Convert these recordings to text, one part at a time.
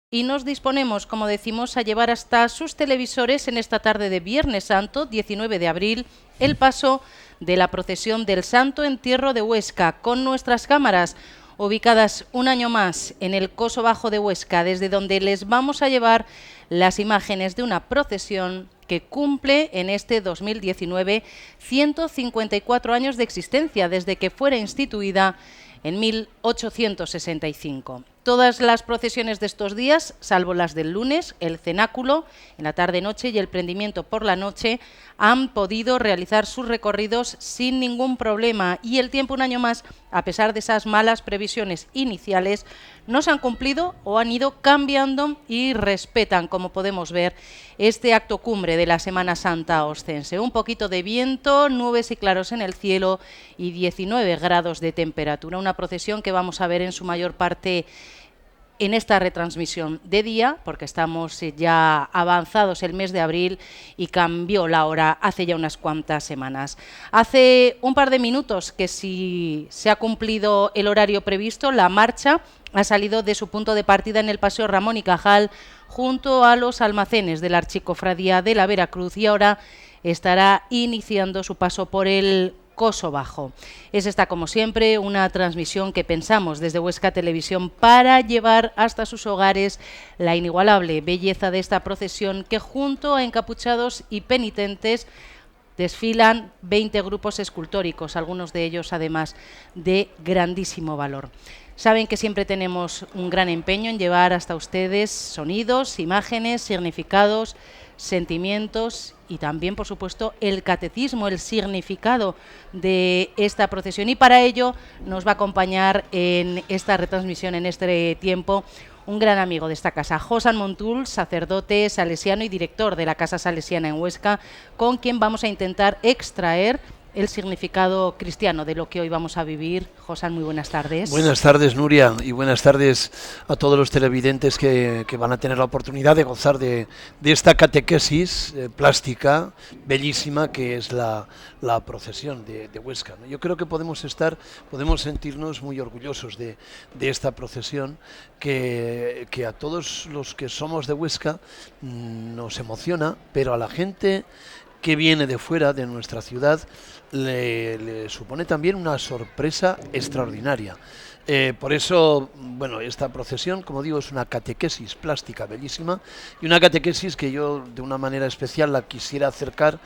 y nos disponemos, como decimos, a llevar hasta sus televisores en esta tarde de Viernes Santo, 19 de abril, el paso de la procesión del Santo Entierro de Huesca, con nuestras cámaras ubicadas un año más en el Coso Bajo de Huesca, desde donde les vamos a llevar las imágenes de una procesión que cumple en este 2019 154 años de existencia, desde que fuera instituida en 1865. Todas las procesiones de estos días, salvo las del lunes, el cenáculo en la tarde-noche y el prendimiento por la noche, han podido realizar sus recorridos sin ningún problema, y el tiempo un año más, a pesar de esas malas previsiones iniciales, no se han cumplido o han ido cambiando y respetan, como podemos ver, este acto cumbre de la Semana Santa oscense. Un poquito de viento, nubes y claros en el cielo y 19 grados de temperatura. Una procesión que vamos a ver en su mayor parte en esta retransmisión de día, porque estamos ya avanzados el mes de abril y cambió la hora hace ya unas cuantas semanas. Hace un par de minutos que si se ha cumplido el horario previsto, la marcha ha salido de su punto de partida en el Paseo Ramón y Cajal, junto a los almacenes de la Archicofradía de la Veracruz, y ahora estará iniciando su paso por el Coso Bajo. Es esta, como siempre, una transmisión que pensamos desde Huesca Televisión para llevar hasta sus hogares la inigualable belleza de esta procesión, que junto a encapuchados y penitentes desfilan 20 grupos escultóricos, algunos de ellos además de grandísimo valor. Saben que siempre tenemos un gran empeño en llevar hasta ustedes sonidos, imágenes, significados, sentimientos y también, por supuesto, el catecismo, el significado de esta procesión. Y para ello nos va a acompañar en esta retransmisión, en este tiempo, un gran amigo de esta casa, Josan Montul, sacerdote salesiano y director de la Casa Salesiana en Huesca, con quien vamos a intentar extraer el significado cristiano de lo que hoy vamos a vivir. Josan, muy buenas tardes. Buenas tardes, Nuria, y buenas tardes a todos los televidentes que van a tener la oportunidad de gozar de esta catequesis plástica bellísima que es la procesión de Huesca, ¿no? Yo creo que podemos sentirnos muy orgullosos de esta procesión que a todos los que somos de Huesca nos emociona, pero a la gente que viene de fuera de nuestra ciudad le supone también una sorpresa extraordinaria. Por eso, bueno, esta procesión, como digo, es una catequesis plástica bellísima, y una catequesis que yo de una manera especial la quisiera acercar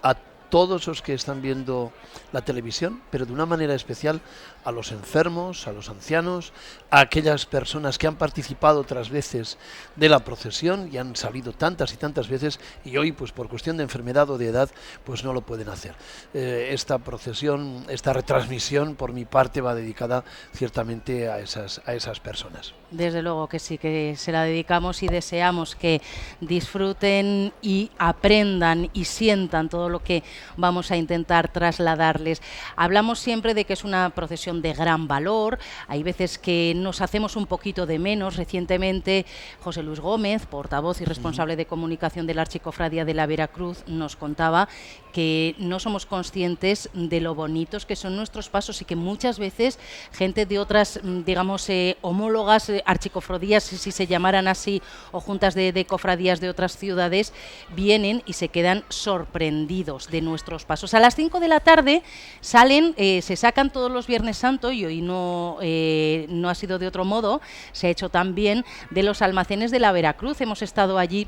a todos los que están viendo la televisión, pero de una manera especial a los enfermos, a los ancianos, a aquellas personas que han participado otras veces de la procesión y han salido tantas y tantas veces y hoy, pues por cuestión de enfermedad o de edad, pues no lo pueden hacer. Esta procesión, esta retransmisión, por mi parte, va dedicada ciertamente a esas personas. Desde luego que sí, que se la dedicamos y deseamos que disfruten y aprendan y sientan todo lo que vamos a intentar trasladarles. Hablamos siempre de que es una procesión de gran valor, hay veces que nos hacemos un poquito de menos. Recientemente José Luis Gómez, portavoz y responsable de comunicación de la Archicofradía de la Veracruz, nos contaba que no somos conscientes de lo bonitos que son nuestros pasos y que muchas veces gente de otras, digamos, homólogas archicofradías, si se llamaran así, o juntas de cofradías de otras ciudades, vienen y se quedan sorprendidos de nuestros pasos. A las 5 de la tarde salen, se sacan todos los Viernes Santo, y hoy no ha sido de otro modo, se ha hecho también de los almacenes de la Veracruz. Hemos estado allí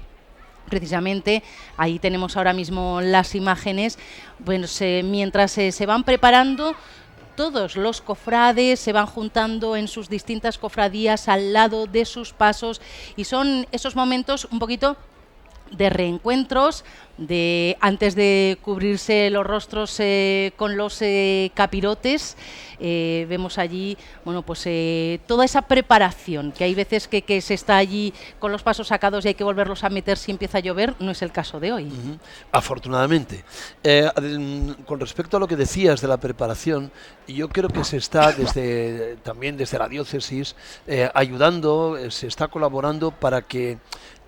precisamente, ahí tenemos ahora mismo las imágenes. Bueno, mientras se van preparando, todos los cofrades se van juntando en sus distintas cofradías al lado de sus pasos, y son esos momentos un poquito de reencuentros, de antes de cubrirse los rostros con los capirotes. Vemos allí, bueno, pues toda esa preparación, que hay veces que se está allí con los pasos sacados y hay que volverlos a meter si empieza a llover. No es el caso de hoy. Afortunadamente. Con respecto a lo que decías de la preparación, yo creo que se está también desde la diócesis ayudando, se está colaborando para que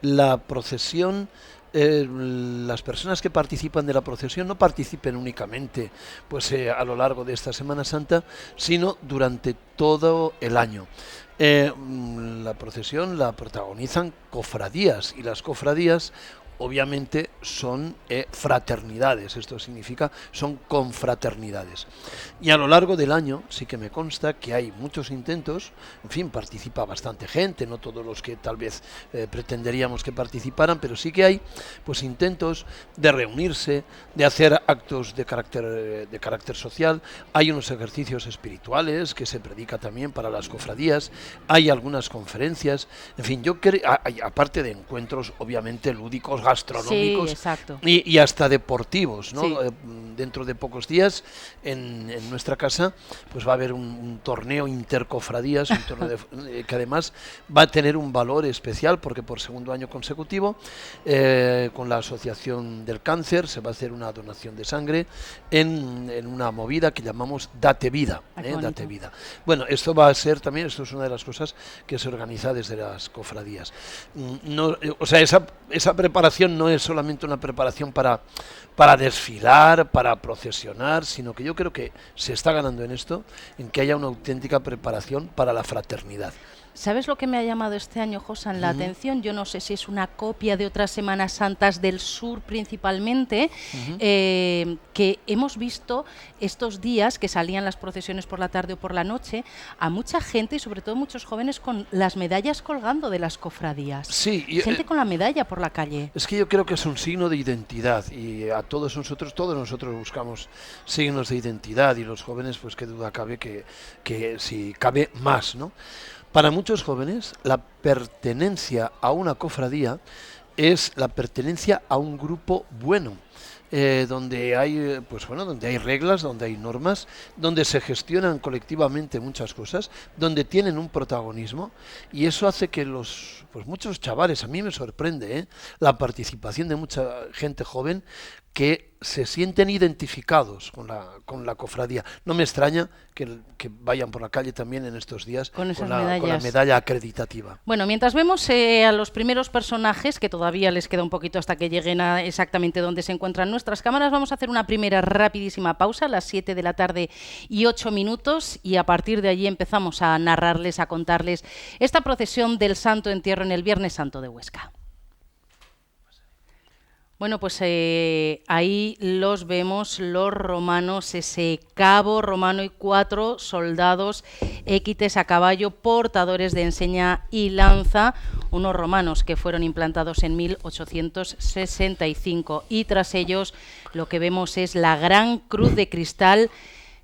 la procesión las personas que participan de la procesión no participen únicamente pues, a lo largo de esta Semana Santa, sino durante todo el año. La procesión la protagonizan cofradías, y las cofradías obviamente son fraternidades, esto significa son confraternidades. Y a lo largo del año sí que me consta que hay muchos intentos, en fin, participa bastante gente, no todos los que tal vez pretenderíamos que participaran, pero sí que hay pues intentos de reunirse, de hacer actos de carácter social, hay unos ejercicios espirituales que se predica también para las cofradías, hay algunas conferencias, en fin, yo creo, aparte de encuentros obviamente lúdicos, gastronómicos, sí, exacto, y hasta deportivos, ¿no? Sí. Dentro de pocos días en nuestra casa pues va a haber un torneo intercofradías, un torneo que además va a tener un valor especial porque por segundo año consecutivo con la Asociación del Cáncer se va a hacer una donación de sangre en una movida que llamamos Date Vida. Date Vida. Bueno, esto va a ser también, esto es una de las cosas que se organiza desde las cofradías. No, o sea, esa preparación no es solamente una preparación para desfilar, para procesionar, sino que yo creo que se está ganando en esto, en que haya una auténtica preparación para la fraternidad. ¿Sabes lo que me ha llamado este año, Josan, la atención? Yo no sé si es una copia de otras Semanas Santas del sur principalmente, que hemos visto estos días que salían las procesiones por la tarde o por la noche, a mucha gente y sobre todo muchos jóvenes con las medallas colgando de las cofradías. Sí, gente con la medalla por la calle. Es que yo creo que es un signo de identidad y a todos nosotros buscamos signos de identidad y los jóvenes, pues qué duda cabe que si cabe más, ¿no? Para muchos jóvenes, la pertenencia a una cofradía es la pertenencia a un grupo bueno, donde hay, pues bueno, donde hay reglas, donde hay normas, donde se gestionan colectivamente muchas cosas, donde tienen un protagonismo, y eso hace que muchos chavales, a mí me sorprende, la participación de mucha gente joven que se sienten identificados con la cofradía. No me extraña que vayan por la calle también en estos días con la medalla acreditativa. Bueno, mientras vemos a los primeros personajes, que todavía les queda un poquito hasta que lleguen a exactamente donde se encuentran nuestras cámaras, vamos a hacer una primera rapidísima pausa a las 7 de la tarde y 8 minutos, y a partir de allí empezamos a narrarles, a contarles esta procesión del Santo Entierro en el Viernes Santo de Huesca. Bueno, pues ahí los vemos, los romanos, ese cabo romano y 4 soldados équites a caballo, portadores de enseña y lanza, unos romanos que fueron implantados en 1865, y tras ellos lo que vemos es la gran cruz de cristal,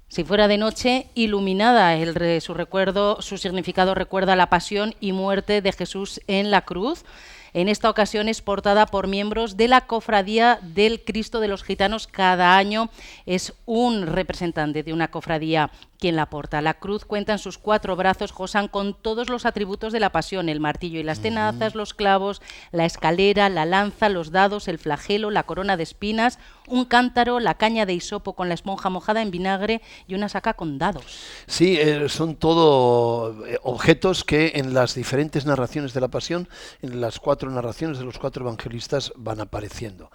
si fuera de noche, iluminada. Su significado recuerda la pasión y muerte de Jesús en la cruz. En esta ocasión es portada por miembros de la Cofradía del Cristo de los Gitanos. Cada año es un representante de una cofradía quien la porta. La cruz cuenta en sus 4 brazos, Josan, con todos los atributos de la pasión: el martillo y las tenazas, los clavos, la escalera, la lanza, los dados, el flagelo, la corona de espinas, un cántaro, la caña de hisopo con la esponja mojada en vinagre y una saca con dados. Sí, son todo objetos que en las diferentes narraciones de la pasión, en las 4 narraciones de los 4 evangelistas, van apareciendo.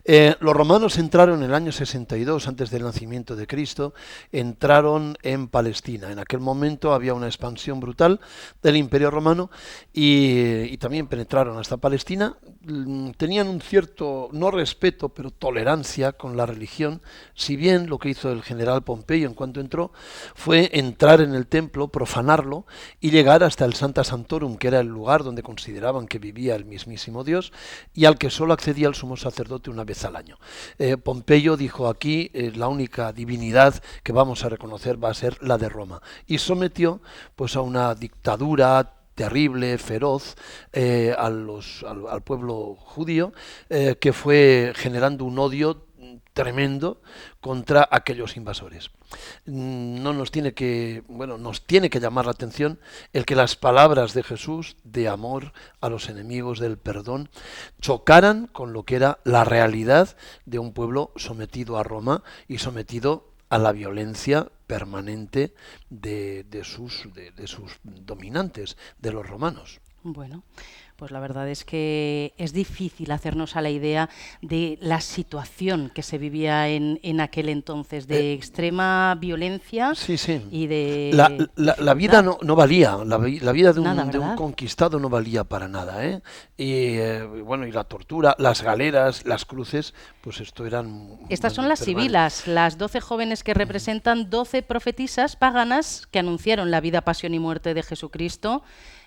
Los romanos entraron en el año 62, antes del nacimiento de Cristo, entraron en Palestina. En aquel momento había una expansión brutal del Imperio Romano y también penetraron hasta Palestina. Tenían un cierto, no respeto, pero tolerancia con la religión, si bien lo que hizo el general Pompeyo en cuanto entró fue entrar en el templo, profanarlo y llegar hasta el Sancta Sanctorum, que era el lugar donde consideraban que vivía el mismísimo Dios y al que solo accedía el sumo sacerdote una vez al año. Pompeyo dijo: aquí la única divinidad que vamos a reconocer va a ser la de Roma, y sometió pues a una dictadura terrible, feroz, al pueblo judío, que fue generando un odio tremendo contra aquellos invasores. Nos tiene que llamar la atención el que las palabras de Jesús de amor a los enemigos, del perdón, chocaran con lo que era la realidad de un pueblo sometido a Roma y sometido a la violencia permanente de sus dominantes, de los romanos. Bueno, pues la verdad es que es difícil hacernos a la idea de la situación que se vivía en aquel entonces, de extrema violencia Sí, sí. y de La vida dificultad. no valía, la vida Nada, de un ¿verdad? conquistado no valía para nada, ¿eh? Bueno, y la tortura, las galeras, las cruces, pues esto eran, Estas bueno, son las permanentes. sibilas, las 12 jóvenes que representan 12 profetisas paganas que anunciaron la vida, pasión y muerte de Jesucristo.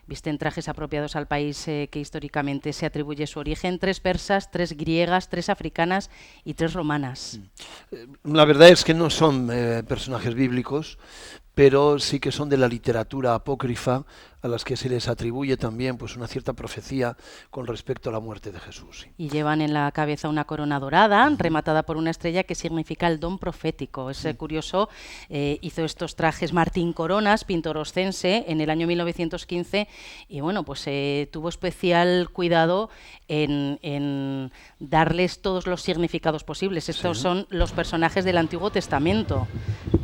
Visten trajes apropiados al país que históricamente se atribuye su origen, 3 persas, 3 griegas, 3 africanas y 3 romanas. La verdad es que no son personajes bíblicos, pero sí que son de la literatura apócrifa a las que se les atribuye también pues una cierta profecía con respecto a la muerte de Jesús. Sí. Y llevan en la cabeza una corona dorada, rematada por una estrella que significa el don profético. Es curioso, hizo estos trajes Martín Coronas, pintor oscense, en el año 1915, y bueno, pues tuvo especial cuidado en darles todos los significados posibles. Estos son los personajes del Antiguo Testamento,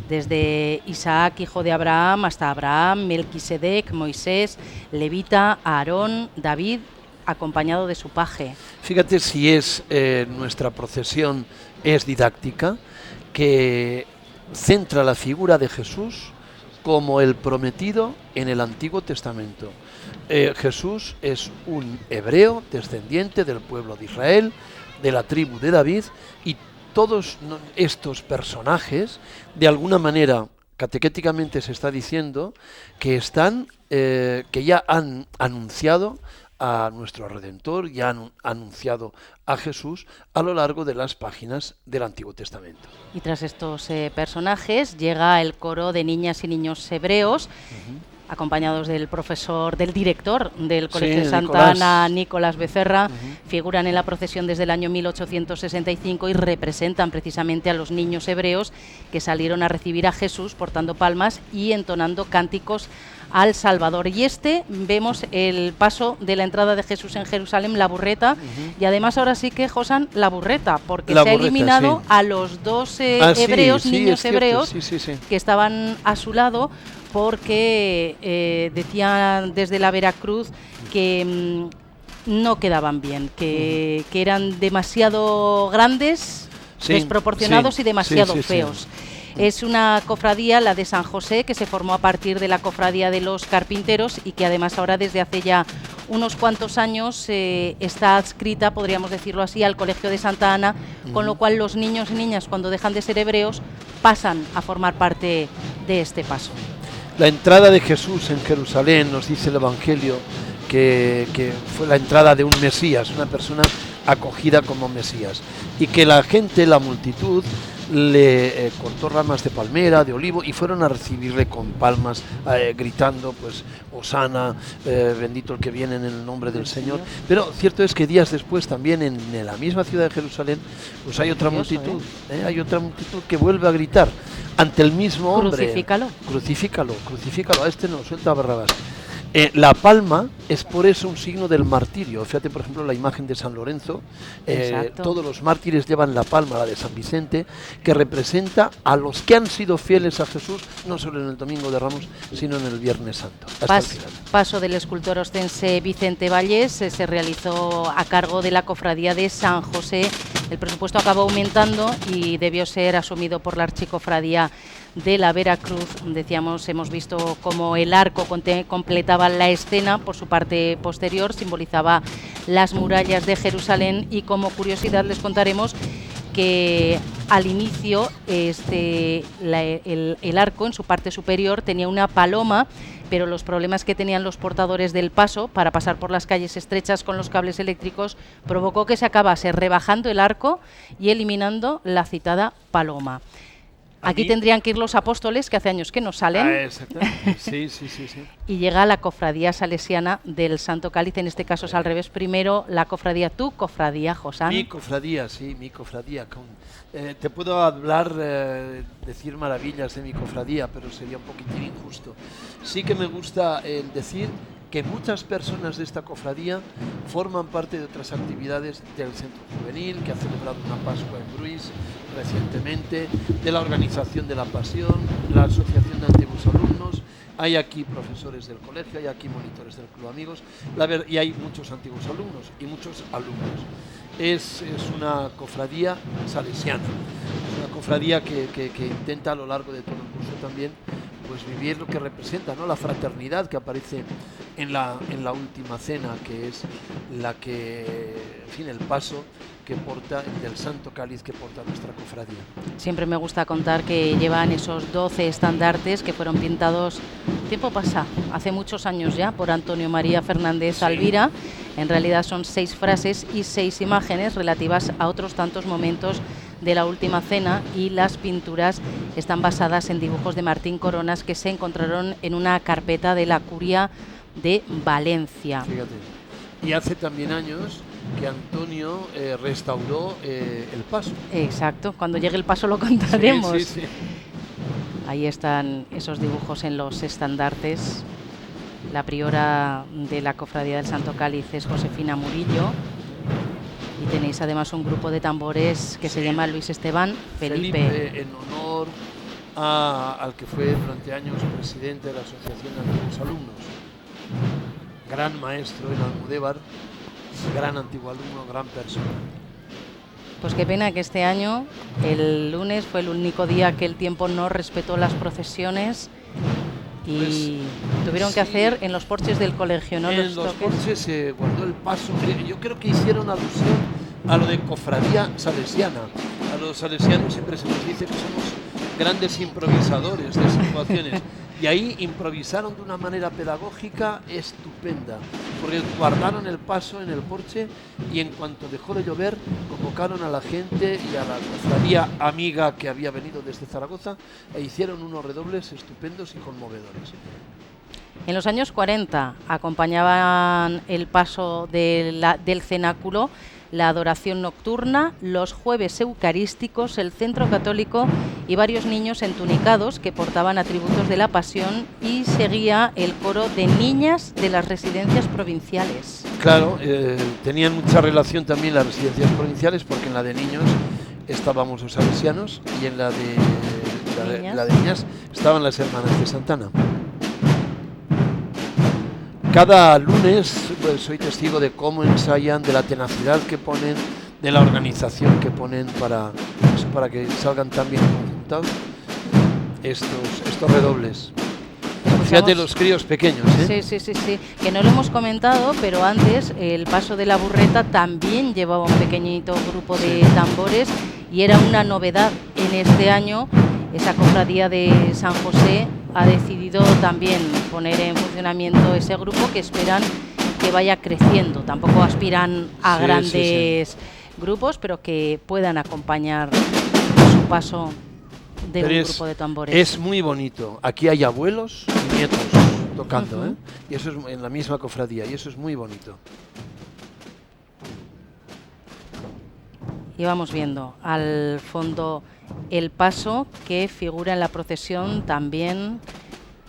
desde Isaac, hijo de Abraham, hasta Abraham, Melquisedec, Moisés, Levita, Aarón, David, acompañado de su paje. Fíjate si es nuestra procesión es didáctica, que centra la figura de Jesús como el prometido en el Antiguo Testamento. Jesús es un hebreo descendiente del pueblo de Israel, de la tribu de David, y todos estos personajes, de alguna manera, catequéticamente se está diciendo que que ya han anunciado a nuestro Redentor, ya han anunciado a Jesús a lo largo de las páginas del Antiguo Testamento. Y tras estos personajes llega el coro de niñas y niños hebreos, acompañados del profesor, del director del Colegio de Santa Ana, Nicolás Becerra. Figuran en la procesión desde el año 1865 y representan precisamente a los niños hebreos que salieron a recibir a Jesús portando palmas y entonando cánticos al Salvador. Y vemos el paso de la entrada de Jesús en Jerusalén, la burreta, y además ahora sí que, Josan, la burreta, porque se ha eliminado a los dos hebreos, niños hebreos, que estaban a su lado, porque decían desde la Veracruz que no quedaban bien, que eran demasiado grandes, desproporcionados y demasiado feos. Es una cofradía, la de San José, que se formó a partir de la cofradía de los carpinteros y que además ahora desde hace ya unos cuantos años está adscrita, podríamos decirlo así, al Colegio de Santa Ana, con lo cual los niños y niñas, cuando dejan de ser hebreos, pasan a formar parte de este paso. La entrada de Jesús en Jerusalén, nos dice el Evangelio, que fue la entrada de un Mesías, una persona acogida como Mesías, y que la gente, la multitud, le cortó ramas de palmera, de olivo, y fueron a recibirle con palmas, gritando, pues, Hosana, bendito el que viene en el nombre del Señor. Pero cierto es que días después, también en la misma ciudad de Jerusalén, pues hay otra multitud, hay otra multitud que vuelve a gritar ante el mismo hombre. Crucifícalo. Crucifícalo, crucifícalo, a este no, suelta a Barrabás. La palma es por eso un signo del martirio. Fíjate, por ejemplo, la imagen de San Lorenzo. Todos los mártires llevan la palma, la de San Vicente, que representa a los que han sido fieles a Jesús, no solo en el Domingo de Ramos, sino en el Viernes Santo. Hasta el final. Paso del escultor ostense Vicente Valles se realizó a cargo de la cofradía de San José. El presupuesto acabó aumentando y debió ser asumido por la archicofradía de la Veracruz. Decíamos, hemos visto cómo el arco completaba la escena, por su parte posterior simbolizaba las murallas de Jerusalén, y como curiosidad les contaremos que al inicio el arco en su parte superior tenía una paloma, pero los problemas que tenían los portadores del paso para pasar por las calles estrechas con los cables eléctricos provocó que se acabase rebajando el arco y eliminando la citada paloma. Aquí tendrían que ir los apóstoles, que hace años que no salen. Exactamente. Sí. Y llega la cofradía salesiana del Santo Cáliz, en este caso es al revés. Primero la cofradía, tu cofradía, Josán. Mi cofradía, sí, mi cofradía. Te puedo hablar, decir maravillas de mi cofradía, pero sería un poquitín injusto. Sí que me gusta decir que muchas personas de esta cofradía forman parte de otras actividades del Centro Juvenil, que ha celebrado una Pascua en Bruis recientemente, de la organización de la Pasión, la Asociación de Antiguos Alumnos, Hay aquí profesores del colegio, hay aquí monitores del Club Amigos, y hay muchos antiguos alumnos y muchos alumnos. Es una cofradía salesiana, es una cofradía que intenta a lo largo de todo el curso también pues vivir lo que representa, ¿no? La fraternidad que aparece en la última cena, que es la que, en fin, el paso que porta, del Santo Cáliz que porta nuestra cofradía. Siempre me gusta contar que llevan esos 12 estandartes que fueron pintados, tiempo pasa, hace muchos años ya, por Antonio María Fernández Alvira. En realidad son 6 frases y 6 imágenes relativas a otros tantos momentos de la última cena, y las pinturas están basadas en dibujos de Martín Coronas que se encontraron en una carpeta de la Curia de Valencia. Fíjate. Y hace también años que Antonio restauró el paso. Exacto, cuando llegue el paso lo contaremos. Sí, sí, sí. Ahí están esos dibujos en los estandartes. La priora de la Cofradía del Santo Cáliz es Josefina Murillo. Y tenéis además un grupo de tambores que se llama Luis Esteban Felipe. En honor al que fue durante años presidente de la Asociación de Antiguos Alumnos. Gran maestro en Almudévar, gran antiguo alumno, gran persona. Pues qué pena que este año, el lunes, fue el único día que el tiempo no respetó las procesiones y tuvieron que hacer en los porches del colegio, ¿no? En los porches se guardó el paso. Yo creo que hicieron alusión a lo de cofradía salesiana. A los salesianos siempre se nos dice que somos grandes improvisadores de situaciones. Y ahí improvisaron de una manera pedagógica estupenda, porque guardaron el paso en el porche y en cuanto dejó de llover convocaron a la gente y a la cofradía amiga que había venido desde Zaragoza e hicieron unos redobles estupendos y conmovedores. En los años 40 acompañaban el paso del cenáculo la adoración nocturna, los jueves eucarísticos, el centro católico y varios niños entunicados que portaban atributos de la pasión, y seguía el coro de niñas de las residencias provinciales. Claro, tenían mucha relación también las residencias provinciales, porque en la de niños estábamos los salesianos y en la de niñas estaban las hermanas de Santana. Cada lunes pues, soy testigo de cómo ensayan, de la tenacidad que ponen, de la organización que ponen para que salgan tan bien conjuntados estos redobles. Fíjate los críos pequeños, ¿eh? Sí, que no lo hemos comentado, pero antes el paso de la burreta también llevaba un pequeñito grupo de tambores, y era una novedad en este año. Esa cofradía de San José ha decidido también poner en funcionamiento ese grupo, que esperan que vaya creciendo. Tampoco aspiran a grandes grupos, pero que puedan acompañar su paso de un grupo de tambores. Es muy bonito. Aquí hay abuelos y nietos tocando, y eso es en la misma cofradía, y eso es muy bonito. Y vamos viendo al fondo el paso que figura en la procesión también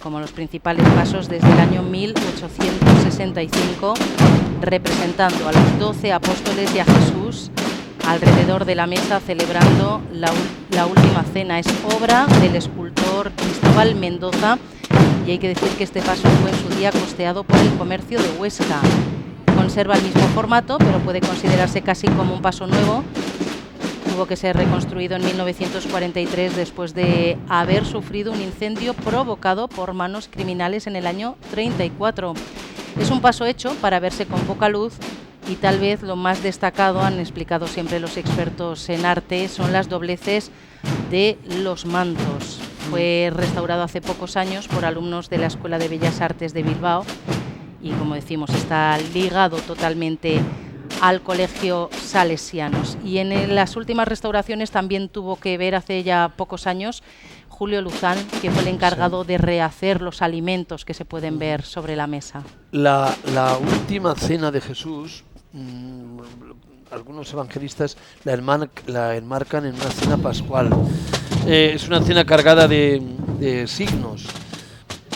como los principales pasos desde el año 1865, representando a los 12 apóstoles y a Jesús alrededor de la mesa celebrando la última cena. Es obra del escultor Cristóbal Mendoza, y hay que decir que este paso fue en su día costeado por el comercio de Huesca. Conserva el mismo formato, pero puede considerarse casi como un paso nuevo. Tuvo que ser reconstruido en 1943 después de haber sufrido un incendio provocado por manos criminales en el año 34. Es un paso hecho para verse con poca luz, y tal vez lo más destacado, han explicado siempre los expertos en arte, son las dobleces de los mantos. Fue restaurado hace pocos años por alumnos de la Escuela de Bellas Artes de Bilbao y, como decimos, está ligado totalmente al colegio Salesianos. Y en las últimas restauraciones también tuvo que ver, hace ya pocos años, Julio Luzán, que fue el encargado de rehacer los alimentos que se pueden ver sobre la mesa. La última cena de Jesús, algunos evangelistas la enmarcan en una cena pascual. Es una cena cargada de signos.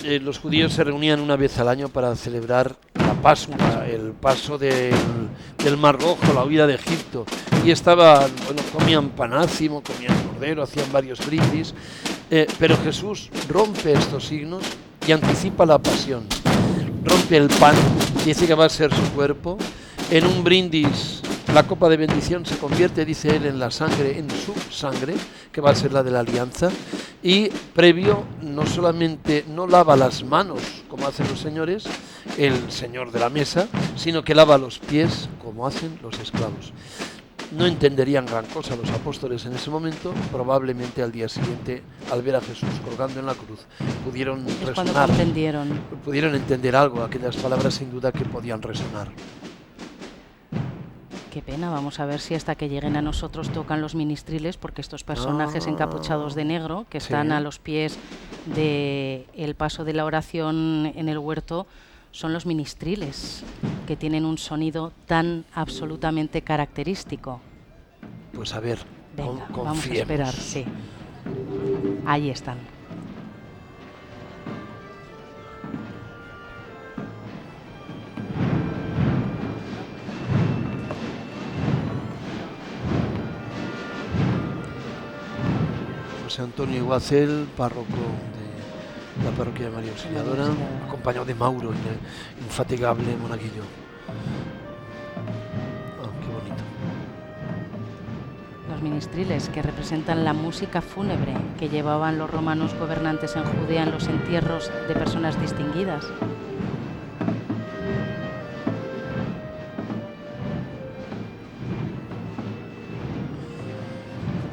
Los judíos se reunían una vez al año para celebrar la Pascua, el paso del Mar Rojo, la huida de Egipto. Y comían panácimo, comían cordero, hacían varios brindis. Pero Jesús rompe estos signos y anticipa la pasión. Rompe el pan, dice que va a ser su cuerpo. En un brindis, la copa de bendición se convierte, dice él, en la sangre, en su sangre, que va a ser la de la alianza. Y previo, no solamente no lava las manos, como hacen los señores, el señor de la mesa, sino que lava los pies, como hacen los esclavos. No entenderían gran cosa los apóstoles en ese momento, probablemente al día siguiente, al ver a Jesús colgando en la cruz, pudieron resonar. Cuando comprendieron. Pudieron entender algo, aquellas palabras sin duda que podían resonar. Qué pena, vamos a ver si hasta que lleguen a nosotros tocan los ministriles, porque estos personajes encapuchados de negro, que están a los pies del paso de la oración en el huerto, son los ministriles, que tienen un sonido tan absolutamente característico. Pues a ver, venga, vamos a esperar, sí. Ahí están. José Antonio Iguacel, párroco de la parroquia de María Auxiliadora, acompañado de Mauro, infatigable monaguillo. Qué bonito. Los ministriles, que representan la música fúnebre que llevaban los romanos gobernantes en Judea en los entierros de personas distinguidas.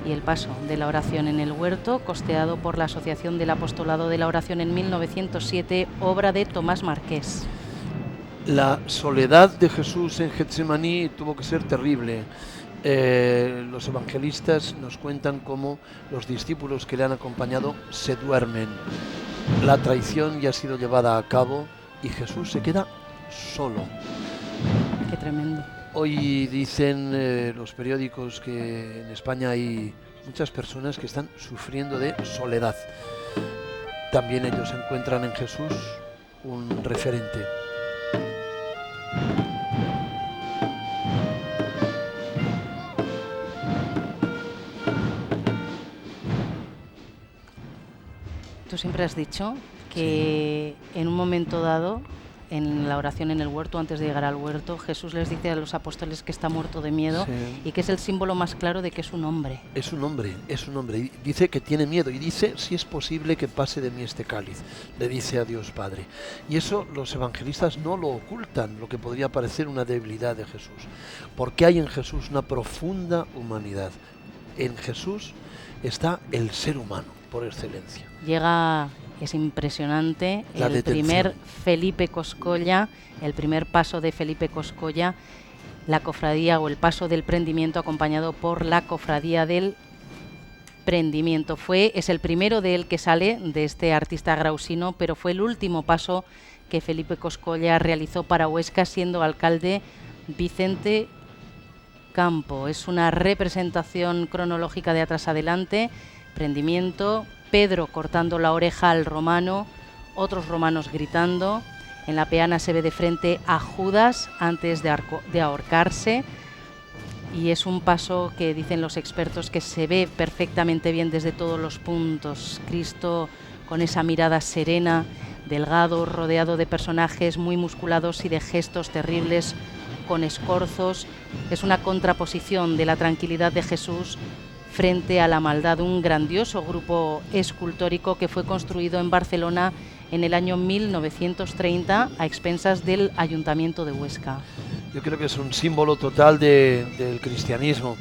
Y el paso de la oración en el huerto, costeado por la Asociación del Apostolado de la Oración en 1907, obra de Tomás Marqués. La soledad de Jesús en Getsemaní tuvo que ser terrible. Los evangelistas nos cuentan cómo los discípulos que le han acompañado se duermen. La traición ya ha sido llevada a cabo y Jesús se queda solo. Qué tremendo. Hoy dicen los periódicos que en España hay muchas personas que están sufriendo de soledad. También ellos encuentran en Jesús un referente. Tú siempre has dicho que en un momento dado, en la oración en el huerto, antes de llegar al huerto, Jesús les dice a los apóstoles que está muerto de miedo y que es el símbolo más claro de que es un hombre. Es un hombre, es un hombre. Y dice que tiene miedo y dice, si es posible que pase de mí este cáliz, le dice a Dios Padre. Y eso los evangelistas no lo ocultan, lo que podría parecer una debilidad de Jesús, porque hay en Jesús una profunda humanidad. En Jesús está el ser humano, por excelencia. Llega... Es impresionante el primer Felipe Coscolla, el primer paso de Felipe Coscolla, la cofradía o el paso del prendimiento acompañado por la cofradía del prendimiento. Es el primero de él que sale de este artista grausino, pero fue el último paso que Felipe Coscolla realizó para Huesca siendo alcalde Vicente Campo. Es una representación cronológica de atrás adelante, prendimiento, Pedro cortando la oreja al romano, otros romanos gritando. En la peana se ve de frente a Judas antes de ahorcarse. Y es un paso que dicen los expertos que se ve perfectamente bien desde todos los puntos. Cristo con esa mirada serena, delgado, rodeado de personajes muy musculados y de gestos terribles con escorzos. Es una contraposición de la tranquilidad de Jesús frente a la maldad, un grandioso grupo escultórico que fue construido en Barcelona en el año 1930 a expensas del Ayuntamiento de Huesca. Yo creo que es un símbolo total del cristianismo.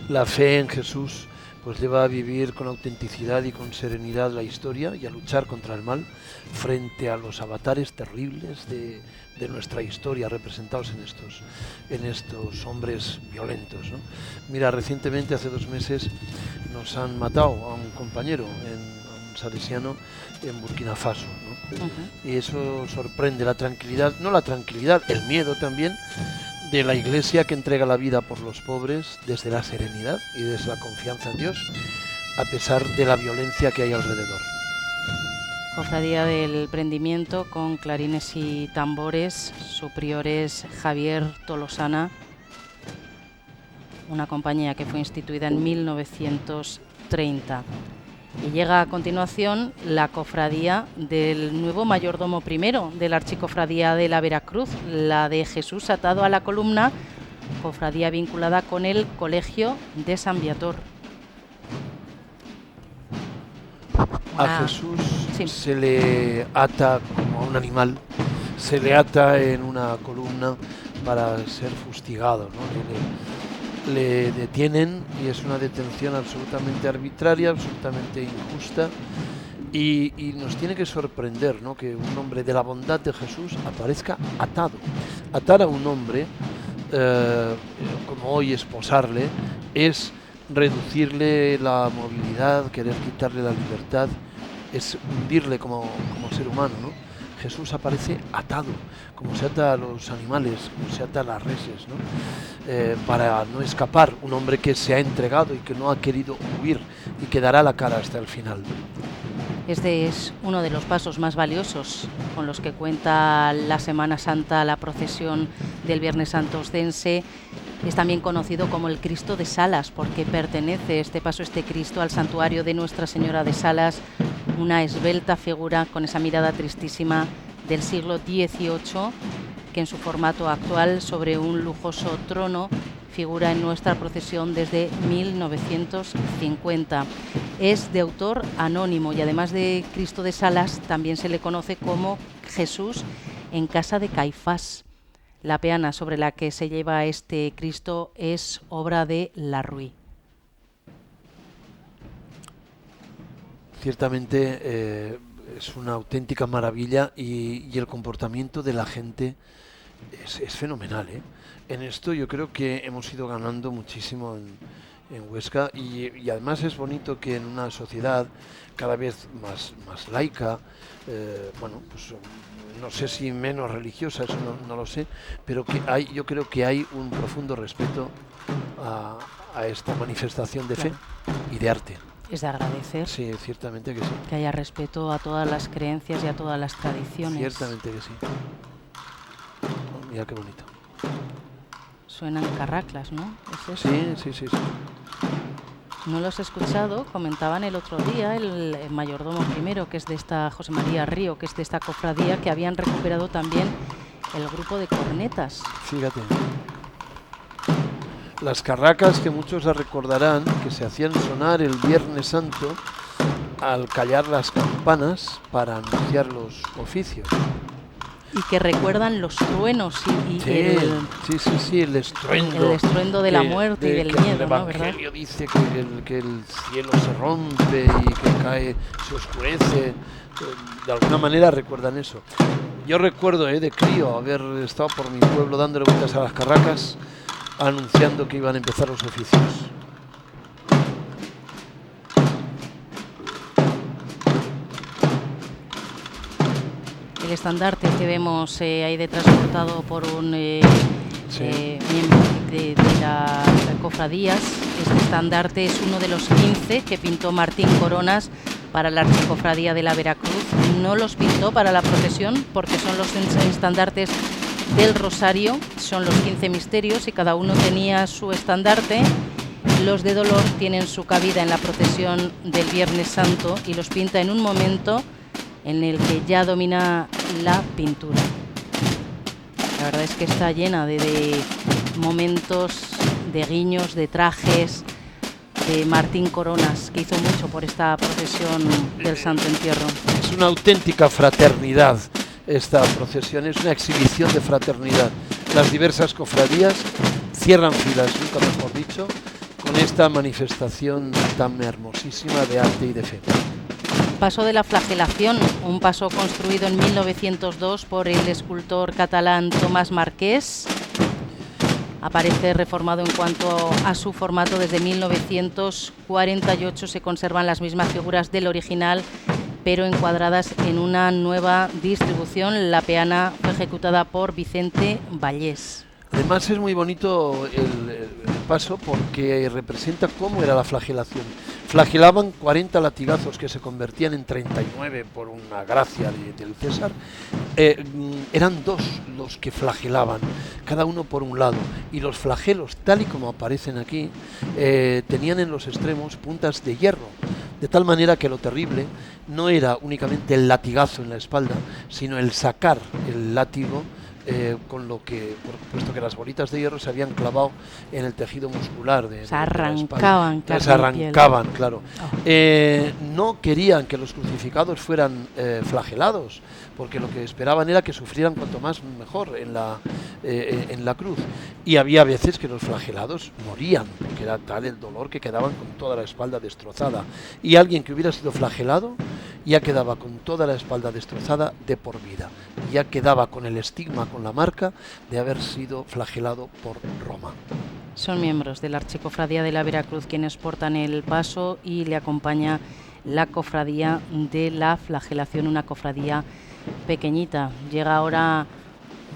La fe en Jesús pues lleva a vivir con autenticidad y con serenidad la historia y a luchar contra el mal frente a los avatares terribles de nuestra historia representados en estos hombres violentos, ¿no? Mira, recientemente, hace 2 meses, nos han matado a un compañero, a un salesiano, en Burkina Faso, ¿no? Y eso sorprende la tranquilidad, no la tranquilidad, el miedo también, de la Iglesia que entrega la vida por los pobres desde la serenidad y desde la confianza en Dios, a pesar de la violencia que hay alrededor. Cofradía del Prendimiento con clarines y tambores. Su prior es Javier Tolosana, una compañía que fue instituida en 1930. Y llega a continuación la cofradía del nuevo mayordomo primero de la Archicofradía de la Veracruz, la de Jesús atado a la columna, cofradía vinculada con el Colegio de San Viator. A Jesús se le ata como a un animal, se le ata en una columna para ser fustigado, ¿no? Le detienen y es una detención absolutamente arbitraria, absolutamente injusta y nos tiene que sorprender, ¿no?, que un hombre de la bondad de Jesús aparezca atado. Atar a un hombre, como hoy esposarle, es reducirle la movilidad, querer quitarle la libertad, es hundirle como ser humano, ¿no? Jesús aparece atado, como se ata a los animales, como se ata a las reses, ¿no? Para no escapar, un hombre que se ha entregado y que no ha querido huir y que dará la cara hasta el final. Este es uno de los pasos más valiosos con los que cuenta la Semana Santa, la procesión del Viernes Santo oscense. Es también conocido como el Cristo de Salas, porque pertenece este Cristo al santuario de Nuestra Señora de Salas, una esbelta figura con esa mirada tristísima del siglo XVIII, que en su formato actual, sobre un lujoso trono, figura en nuestra procesión desde 1950. Es de autor anónimo y además de Cristo de Salas, también se le conoce como Jesús en casa de Caifás. La peana sobre la que se lleva este Cristo es obra de Larruy. Ciertamente es una auténtica maravilla y el comportamiento de la gente es fenomenal, ¿eh? En esto yo creo que hemos ido ganando muchísimo en Huesca y además es bonito que en una sociedad cada vez más laica, bueno, pues no sé si menos religiosa, eso no lo sé, pero que yo creo que hay un profundo respeto a esta manifestación de fe y de arte. Es de agradecer. Sí, ciertamente que sí. Que haya respeto a todas las creencias y a todas las tradiciones. Ciertamente que sí. Oh, mira qué bonito. Suenan carraclas, ¿no? ¿Es eso? Sí. No los he escuchado, comentaban el otro día el mayordomo primero, que es de esta José María Río, que es de esta cofradía, que habían recuperado también el grupo de cornetas. Fíjate. Las carracas, que muchos la recordarán, que se hacían sonar el Viernes Santo al callar las campanas para anunciar los oficios. Y que recuerdan los truenos el estruendo. El estruendo de la muerte y del miedo, ¿no? ¿Verdad? El Evangelio dice que el cielo se rompe y que cae, se oscurece. De alguna manera recuerdan eso. Yo recuerdo de crío haber estado por mi pueblo dándole vueltas a las carracas, anunciando que iban a empezar los oficios. El estandarte que vemos ahí detrás portado por un miembro de la cofradías. Este estandarte es uno de los 15 que pintó Martín Coronas para la Archicofradía de la Veracruz. No los pintó para la procesión porque son los estandartes del Rosario, son los 15 misterios y cada uno tenía su estandarte. Los de dolor tienen su cabida en la procesión del Viernes Santo y los pinta en un momento en el que ya domina la pintura. La verdad es que está llena de momentos, de guiños, de trajes de Martín Coronas, que hizo mucho por esta procesión del Santo Entierro. Es una auténtica fraternidad esta procesión, es una exhibición de fraternidad. Las diversas cofradías cierran filas, nunca mejor dicho, con esta manifestación tan hermosísima de arte y de fe. Paso de la Flagelación, un paso construido en 1902 por el escultor catalán Tomàs Marquès. Aparece reformado en cuanto a su formato desde 1948. Se conservan las mismas figuras del original, pero encuadradas en una nueva distribución. La peana fue ejecutada por Vicente Vallés. Además es muy bonito el paso porque representa cómo era la flagelación. Flagelaban 40 latigazos que se convertían en 39 por una gracia del César. Eran dos los que flagelaban, cada uno por un lado. Y los flagelos, tal y como aparecen aquí, tenían en los extremos puntas de hierro De tal manera que lo terrible no era únicamente el latigazo en la espalda, sino el sacar el látigo, con lo que, puesto que las bolitas de hierro se habían clavado en el tejido muscular de Se la espalda. arrancaban, Se arrancaban, claro. No querían que los crucificados fueran flagelados, porque lo que esperaban era que sufrieran cuanto más mejor en la cruz. Y había veces que los flagelados morían, porque era tal el dolor que quedaban con toda la espalda destrozada. Y alguien que hubiera sido flagelado ya quedaba con toda la espalda destrozada de por vida. Ya quedaba con el estigma, con la marca de haber sido flagelado por Roma. Son miembros de la Archicofradía de la Veracruz quienes portan el paso y le acompaña la Cofradía de la Flagelación, una cofradía pequeñita. Llega ahora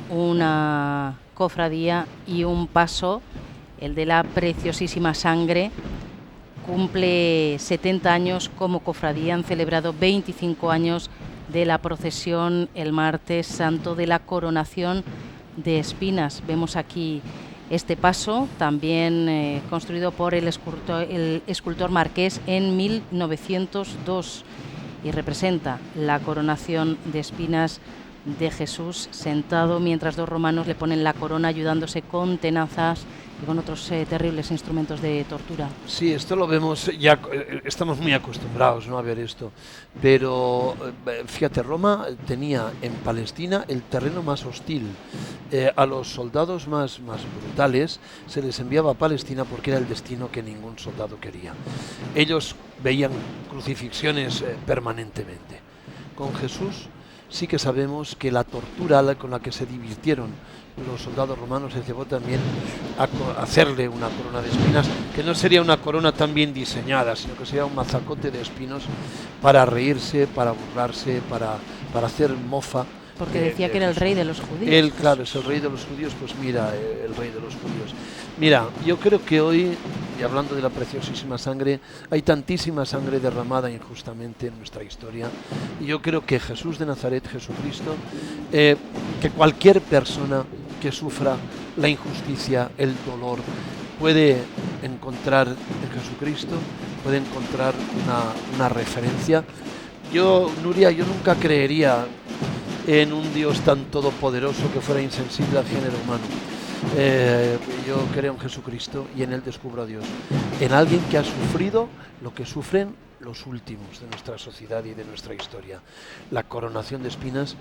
una cofradía y un paso, el de la Preciosísima Sangre. Cumple 70 años como cofradía, han celebrado 25 años de la procesión el martes santo de la Coronación de Espinas. Vemos aquí este paso, también construido por el escultor marqués en 1902, y representa la coronación de espinas de Jesús sentado mientras dos romanos le ponen la corona ayudándose con tenazas y con otros terribles instrumentos de tortura. Sí, esto lo vemos, ya estamos muy acostumbrados, ¿no?, a ver esto, pero fíjate, Roma tenía en Palestina el terreno más hostil. A los soldados más brutales se les enviaba a Palestina porque era el destino que ningún soldado quería. Ellos veían crucifixiones permanentemente. Con Jesús sí que sabemos que la tortura con la que se divirtieron los soldados romanos se llevó también a hacerle una corona de espinas, que no sería una corona tan bien diseñada, sino que sería un mazacote de espinos para reírse, para burlarse, para hacer mofa. Porque decía que era el rey de los judíos. Él, claro, es el rey de los judíos, pues mira, el rey de los judíos. Mira, yo creo que hoy, y hablando de la preciosísima sangre, hay tantísima sangre derramada injustamente en nuestra historia. Y yo creo que Jesús de Nazaret, Jesucristo, que cualquier persona que sufra la injusticia, el dolor, puede encontrar en Jesucristo, puede encontrar una referencia. Yo, Nuria, yo nunca creería en un Dios tan todopoderoso que fuera insensible al género humano. Yo creo en Jesucristo y en Él descubro a Dios. En alguien que ha sufrido lo que sufren los últimos de nuestra sociedad y de nuestra historia. La coronación de espinas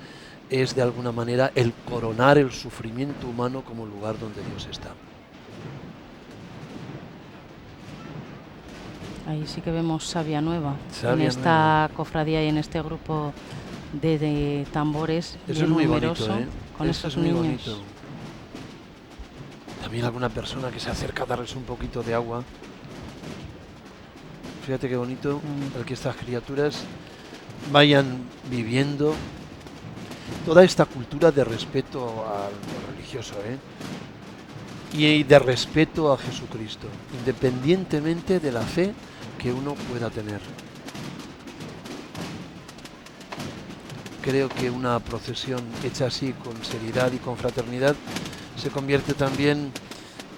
es de alguna manera el coronar el sufrimiento humano como lugar donde Dios está. Ahí sí que vemos savia nueva, en Savia esta nueva. Cofradía y en este grupo de tambores. Eso es muy numeroso, bonito, con eso estos es muy niños. bonito. También alguna persona que se acerca a darles un poquito de agua. Fíjate qué bonito el que estas criaturas vayan viviendo toda esta cultura de respeto a lo religioso, y de respeto a Jesucristo, independientemente de la fe que uno pueda tener. Creo que una procesión hecha así, con seriedad y con fraternidad, se convierte también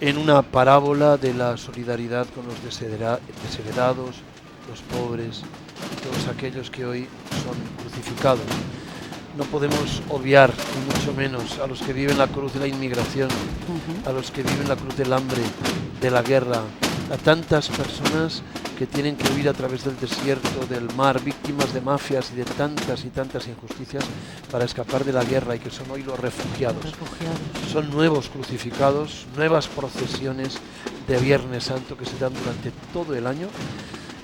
en una parábola de la solidaridad con los desheredados, los pobres, todos aquellos que hoy son crucificados. No podemos obviar, ni mucho menos, a los que viven la cruz de la inmigración, a los que viven la cruz del hambre, de la guerra, a tantas personas que tienen que huir a través del desierto, del mar, víctimas de mafias y de tantas y tantas injusticias para escapar de la guerra, y que son hoy los refugiados. Son nuevos crucificados, nuevas procesiones de Viernes Santo que se dan durante todo el año,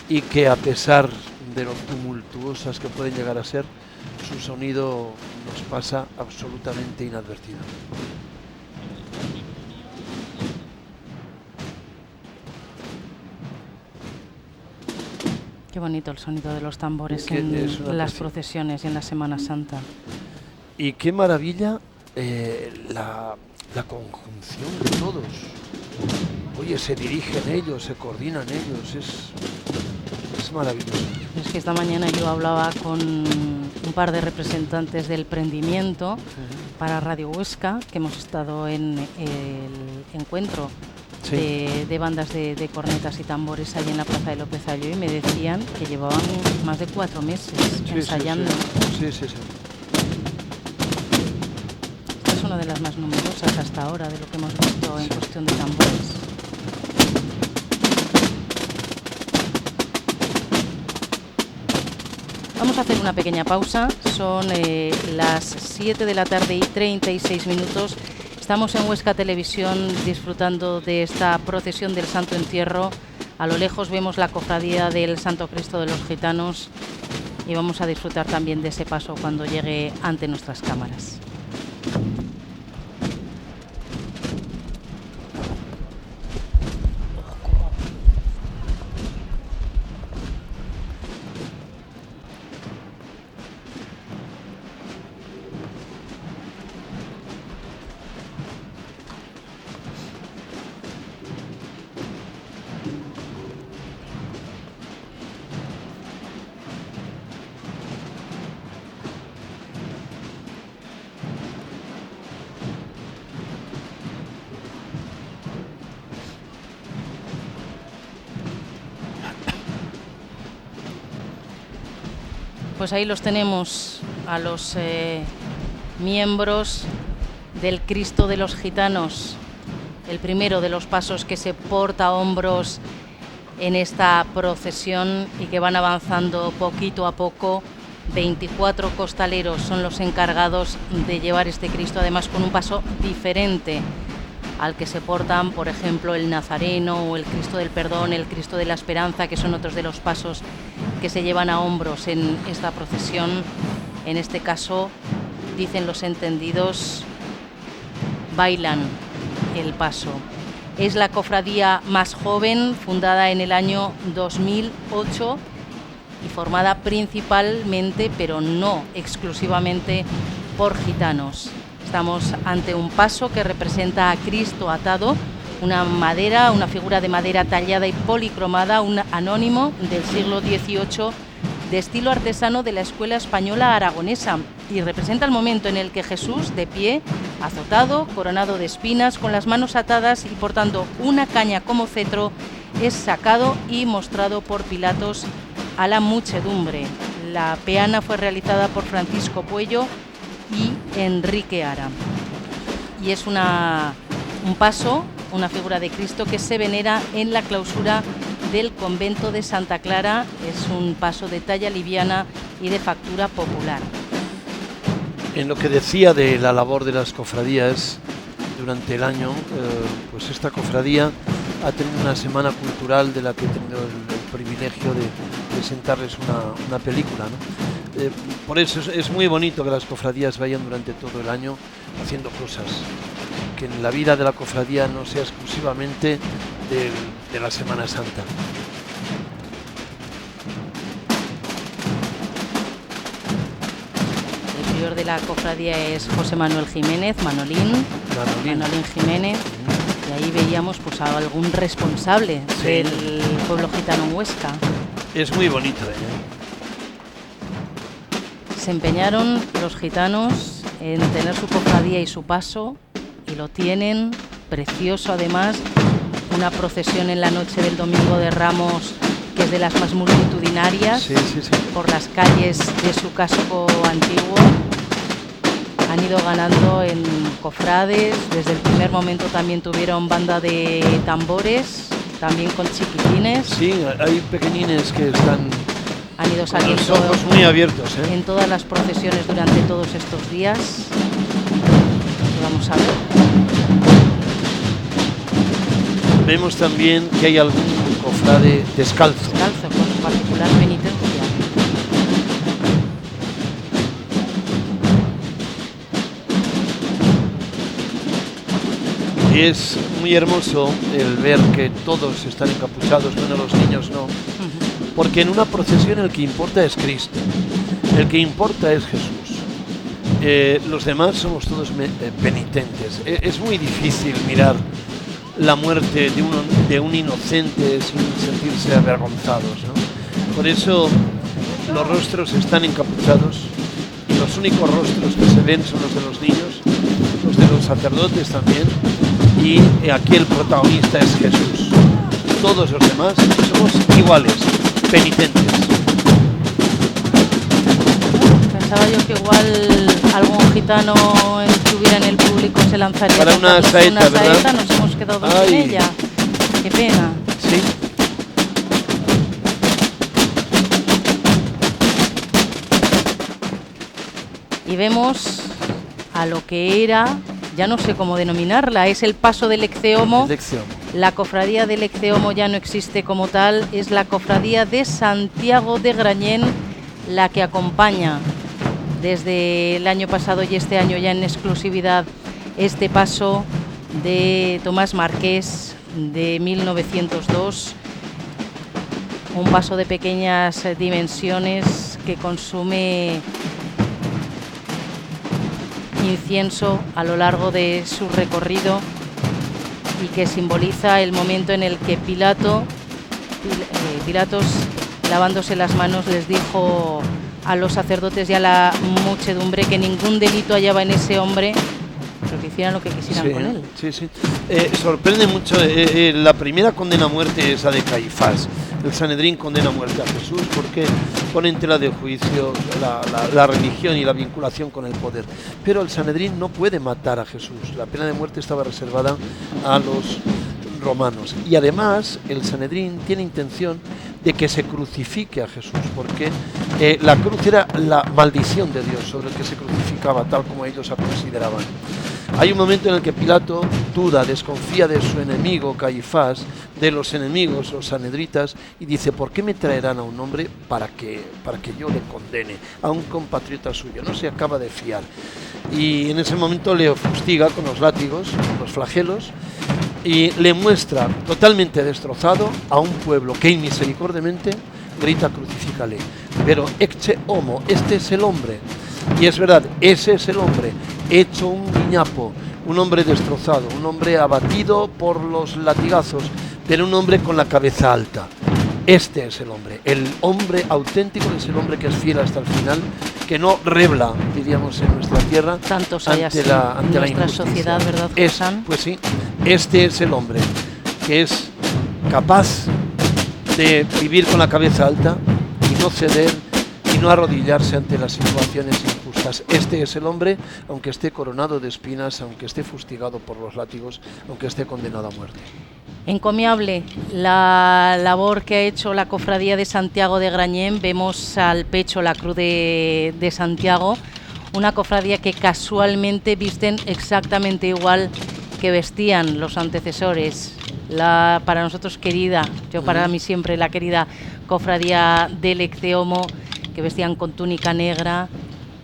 y que, a pesar de lo tumultuosas que pueden llegar a ser, su sonido nos pasa absolutamente inadvertido. Qué bonito el sonido de los tambores en las procesiones y en la Semana Santa. Y qué maravilla la conjunción de todos. Oye, se dirigen ellos, se coordinan ellos, es maravilloso. Es que esta mañana yo hablaba con un par de representantes del Prendimiento para Radio Huesca, que hemos estado en el encuentro Sí. de bandas de cornetas y tambores ahí en la Plaza de López Ayo y me decían que llevaban más de 4 meses ensayando. Sí, sí, sí. Esta es una de las más numerosas hasta ahora de lo que hemos visto en cuestión de tambores. Vamos a hacer una pequeña pausa, son las 7 de la tarde y 36 minutos. Estamos en Huesca Televisión disfrutando de esta procesión del Santo Entierro. A lo lejos vemos la cofradía del Santo Cristo de los Gitanos y vamos a disfrutar también de ese paso cuando llegue ante nuestras cámaras. Pues ahí los tenemos a los miembros del Cristo de los Gitanos, el primero de los pasos que se porta a hombros en esta procesión y que van avanzando poquito a poco. 24 costaleros son los encargados de llevar este Cristo, además con un paso diferente al que se portan, por ejemplo, el Nazareno o el Cristo del Perdón, el Cristo de la Esperanza, que son otros de los pasos que se llevan a hombros en esta procesión. En este caso, dicen los entendidos, bailan el paso. Es la cofradía más joven, fundada en el año 2008 y formada principalmente, pero no exclusivamente, por gitanos. Estamos ante un paso que representa a Cristo atado, una figura de madera tallada y policromada, un anónimo del siglo XVIII de estilo artesano de la Escuela Española Aragonesa, y representa el momento en el que Jesús, de pie, azotado, coronado de espinas, con las manos atadas y portando una caña como cetro, es sacado y mostrado por Pilatos a la muchedumbre. La peana fue realizada por Francisco Puello y Enrique Ara. Y es un paso, una figura de Cristo que se venera en la clausura del convento de Santa Clara. Es un paso de talla liviana y de factura popular. En lo que decía de la labor de las cofradías durante el año, pues esta cofradía ha tenido una semana cultural de la que he tenido el privilegio de presentarles una película, ¿no? Por eso es muy bonito que las cofradías vayan durante todo el año haciendo cosas, que en la vida de la cofradía no sea exclusivamente de la Semana Santa. El prior de la cofradía es José Manuel Jiménez, Manolín Jiménez, y ahí veíamos pues a algún responsable del pueblo gitano en Huesca. Es muy bonito, Se empeñaron los gitanos en tener su cofradía y su paso, y lo tienen, precioso además, una procesión en la noche del Domingo de Ramos que es de las más multitudinarias, por las calles de su casco antiguo. Han ido ganando en cofrades, desde el primer momento también tuvieron banda de tambores, también con chiquitines. Sí, hay pequeñines que están... Han ido saliendo con los ojos muy abiertos, en todas las procesiones durante todos estos días. Vamos a ver. Vemos también que hay algún cofrade descalzo. Descalzo, con su particular penitencia. Y es muy hermoso el ver que todos están encapuchados, bueno, los niños no. Porque en una procesión el que importa es Cristo, el que importa es Jesús. Los demás somos todos penitentes. Es muy difícil mirar la muerte de un inocente sin sentirse avergonzados, ¿no? Por eso los rostros están encapuchados y los únicos rostros que se ven son los de los niños, los de los sacerdotes también, y aquí el protagonista es Jesús. Todos los demás somos iguales, penitentes. Pensaba yo que igual algún gitano estuviera en el público, se lanzaría para una saeta, ¿verdad? Nos hemos quedado sin ella. Qué pena. Sí. Y vemos a lo que era, ya no sé cómo denominarla, es el paso del Ecce-Homo. La cofradía del Ecce-Homo ya no existe como tal, es la cofradía de Santiago de Grañén la que acompaña desde el año pasado y este año ya en exclusividad este paso de Tomás Marqués de 1902. Un paso de pequeñas dimensiones que consume incienso a lo largo de su recorrido y que simboliza el momento en el que Pilatos, lavándose las manos, les dijo a los sacerdotes y a la muchedumbre que ningún delito hallaba en ese hombre, pero que hicieran lo que quisieran con él. Sí. Sorprende mucho, la primera condena a muerte es la de Caifás. El Sanedrín condena a muerte a Jesús porque pone en tela de juicio la religión y la vinculación con el poder. Pero el Sanedrín no puede matar a Jesús. La pena de muerte estaba reservada a los romanos. Y además el Sanedrín tiene intención de que se crucifique a Jesús, porque la cruz era la maldición de Dios sobre el que se crucificaba, tal como ellos la consideraban. Hay un momento en el que Pilato duda, desconfía de su enemigo Caifás, de los enemigos, los sanedritas, y dice: ¿por qué me traerán a un hombre para que yo le condene? A un compatriota suyo, no se acaba de fiar. Y en ese momento le fustiga con los látigos, con los flagelos, y le muestra totalmente destrozado a un pueblo que inmisericordiamente grita: crucifícale. Pero ecce homo, este es el hombre. Y es verdad, ese es el hombre, hecho un guiñapo, un hombre destrozado, un hombre abatido por los latigazos, pero un hombre con la cabeza alta. Este es el hombre auténtico es el hombre que es fiel hasta el final, que no rebla, diríamos en nuestra tierra, tantos hay ante la nuestra sociedad, ¿verdad, Josán? Pues sí, este es el hombre que es capaz de vivir con la cabeza alta y no ceder y no arrodillarse ante las situaciones injustas. Este es el hombre, aunque esté coronado de espinas, aunque esté fustigado por los látigos, aunque esté condenado a muerte. Encomiable la labor que ha hecho la cofradía de Santiago de Grañén. Vemos al pecho la cruz de Santiago, una cofradía que casualmente visten exactamente igual que vestían los antecesores. La para nosotros querida, para mí siempre la querida cofradía del Ecce-Homo, que vestían con túnica negra,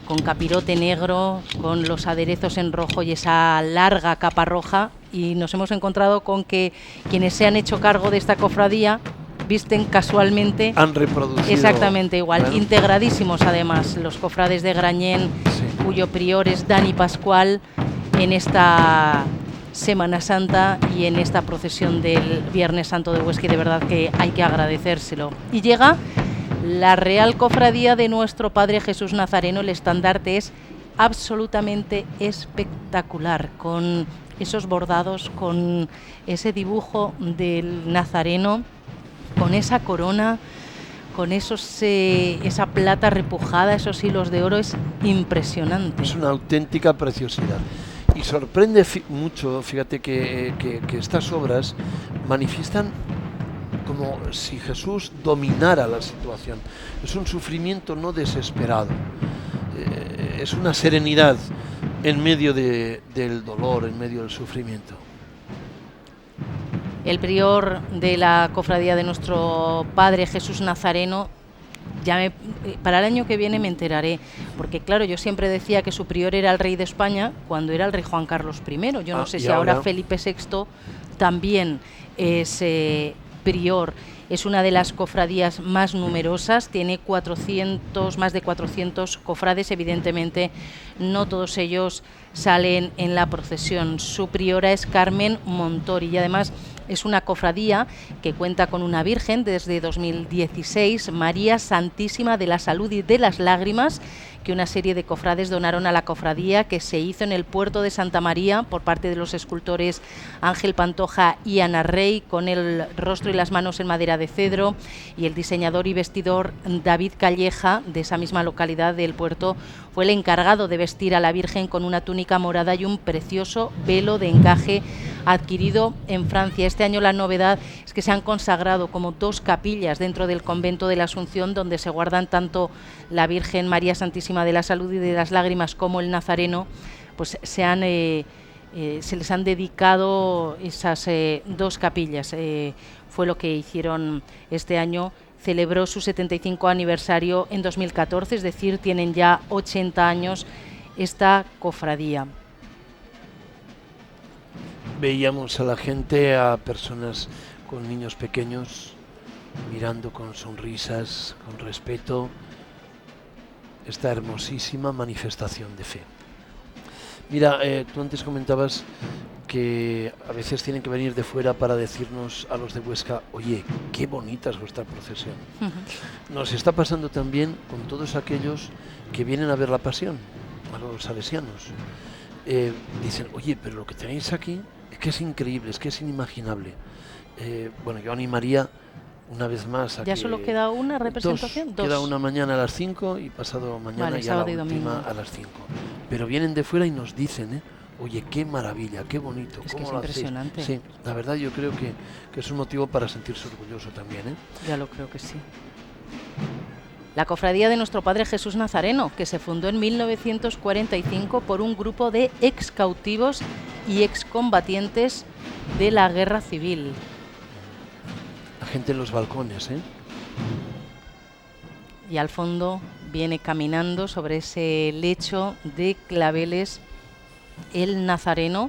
con capirote negro, con los aderezos en rojo y esa larga capa roja, y nos hemos encontrado con que quienes se han hecho cargo de esta cofradía visten casualmente, han reproducido exactamente igual, claro. Integradísimos además los cofrades de Grañén, sí, cuyo prior es Dani Pascual, en esta Semana Santa y en esta procesión del Viernes Santo de Huesca, y de verdad que hay que agradecérselo. Y llega la Real Cofradía de nuestro Padre Jesús Nazareno. El estandarte es absolutamente espectacular, con esos bordados, con ese dibujo del Nazareno, con esa corona, con esa plata repujada, esos hilos de oro. Es impresionante. Es una auténtica preciosidad. Y sorprende mucho, fíjate que estas obras manifiestan como si Jesús dominara la situación. Es un sufrimiento no desesperado, es una serenidad en medio del dolor, en medio del sufrimiento. El prior de la cofradía de nuestro Padre Jesús Nazareno, para el año que viene me enteraré, porque claro, yo siempre decía que su prior era el rey de España cuando era el rey Juan Carlos I. Yo no sé si ahora Felipe VI también es prior. Es una de las cofradías más numerosas, tiene más de 400 cofrades, evidentemente no todos ellos salen en la procesión. Su priora es Carmen Montori y además es una cofradía que cuenta con una Virgen desde 2016, María Santísima de la Salud y de las Lágrimas, que una serie de cofrades donaron a la cofradía, que se hizo en el puerto de Santa María por parte de los escultores Ángel Pantoja y Ana Rey, con el rostro y las manos en madera de cedro, y el diseñador y vestidor David Calleja, de esa misma localidad del puerto, fue el encargado de vestir a la Virgen con una túnica morada y un precioso velo de encaje adquirido en Francia. Este año la novedad es que se han consagrado como 2 capillas dentro del convento de la Asunción, donde se guardan tanto la Virgen María Santísima de la Salud y de las Lágrimas como el Nazareno. Pues se les han dedicado esas 2 capillas. Fue lo que hicieron este año. Celebró su 75 aniversario en 2014, es decir, tienen ya 80 años esta cofradía. Veíamos a la gente, a personas con niños pequeños, mirando con sonrisas, con respeto, esta hermosísima manifestación de fe. Mira, tú antes comentabas que a veces tienen que venir de fuera para decirnos a los de Huesca: oye, qué bonita es vuestra procesión. Nos está pasando también con todos aquellos que vienen a ver la Pasión, a los salesianos. Dicen: oye, pero lo que tenéis aquí es que es increíble, es que es inimaginable. Bueno, yo animaría una vez más a ¿Ya que... solo queda una representación? Dos. Queda una mañana a las 5 y pasado mañana ya la última a las 5. Pero vienen de fuera y nos dicen, oye, qué maravilla, qué bonito. Es ¿cómo que es lo impresionante. hacéis? Sí, la verdad yo creo que es un motivo para sentirse orgulloso también. Ya lo creo que sí. La cofradía de Nuestro Padre Jesús Nazareno, que se fundó en 1945 por un grupo de excautivos y excombatientes de la Guerra Civil. La gente en los balcones, Y al fondo viene caminando sobre ese lecho de claveles el Nazareno,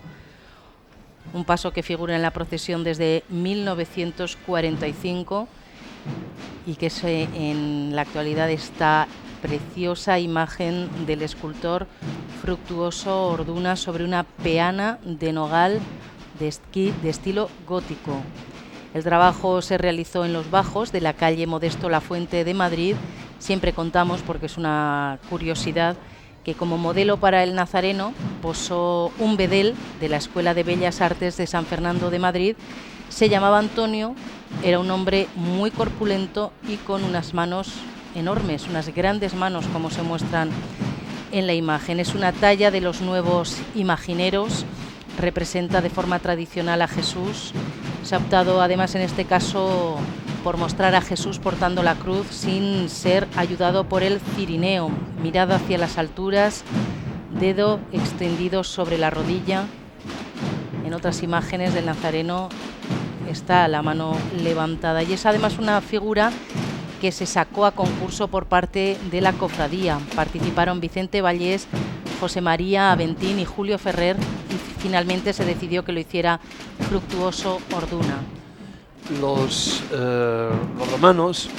un paso que figura en la procesión desde 1945 y que es en la actualidad esta preciosa imagen del escultor Fructuoso Orduna sobre una peana de nogal de estilo gótico. El trabajo se realizó en los bajos de la calle Modesto Lafuente de Madrid. Siempre contamos, porque es una curiosidad, que como modelo para el Nazareno posó un bedel de la Escuela de Bellas Artes de San Fernando de Madrid. Se llamaba Antonio, era un hombre muy corpulento y con unas manos enormes, unas grandes manos, como se muestran en la imagen. Es una talla de los nuevos imagineros, representa de forma tradicional a Jesús. Se ha optado además en este caso por mostrar a Jesús portando la cruz sin ser ayudado por el cirineo, mirada hacia las alturas, dedo extendido sobre la rodilla. En otras imágenes del Nazareno está la mano levantada y es además una figura que se sacó a concurso por parte de la cofradía. Participaron Vicente Vallés, José María Aventín y Julio Ferrer, y finalmente se decidió que lo hiciera Fructuoso Orduna. Los romanos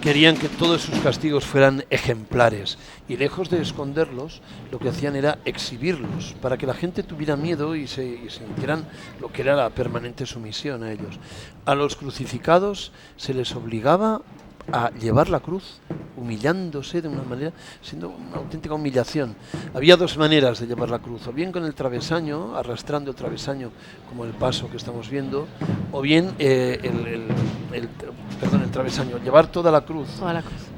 querían que todos sus castigos fueran ejemplares y lejos de esconderlos, lo que hacían era exhibirlos para que la gente tuviera miedo y sintieran lo que era la permanente sumisión a ellos. A los crucificados se les obligaba a llevar la cruz, humillándose de una manera, siendo una auténtica humillación. Había 2 maneras de llevar la cruz, o bien con el travesaño, arrastrando el travesaño, como el paso que estamos viendo, o bien el travesaño, llevar toda la cruz,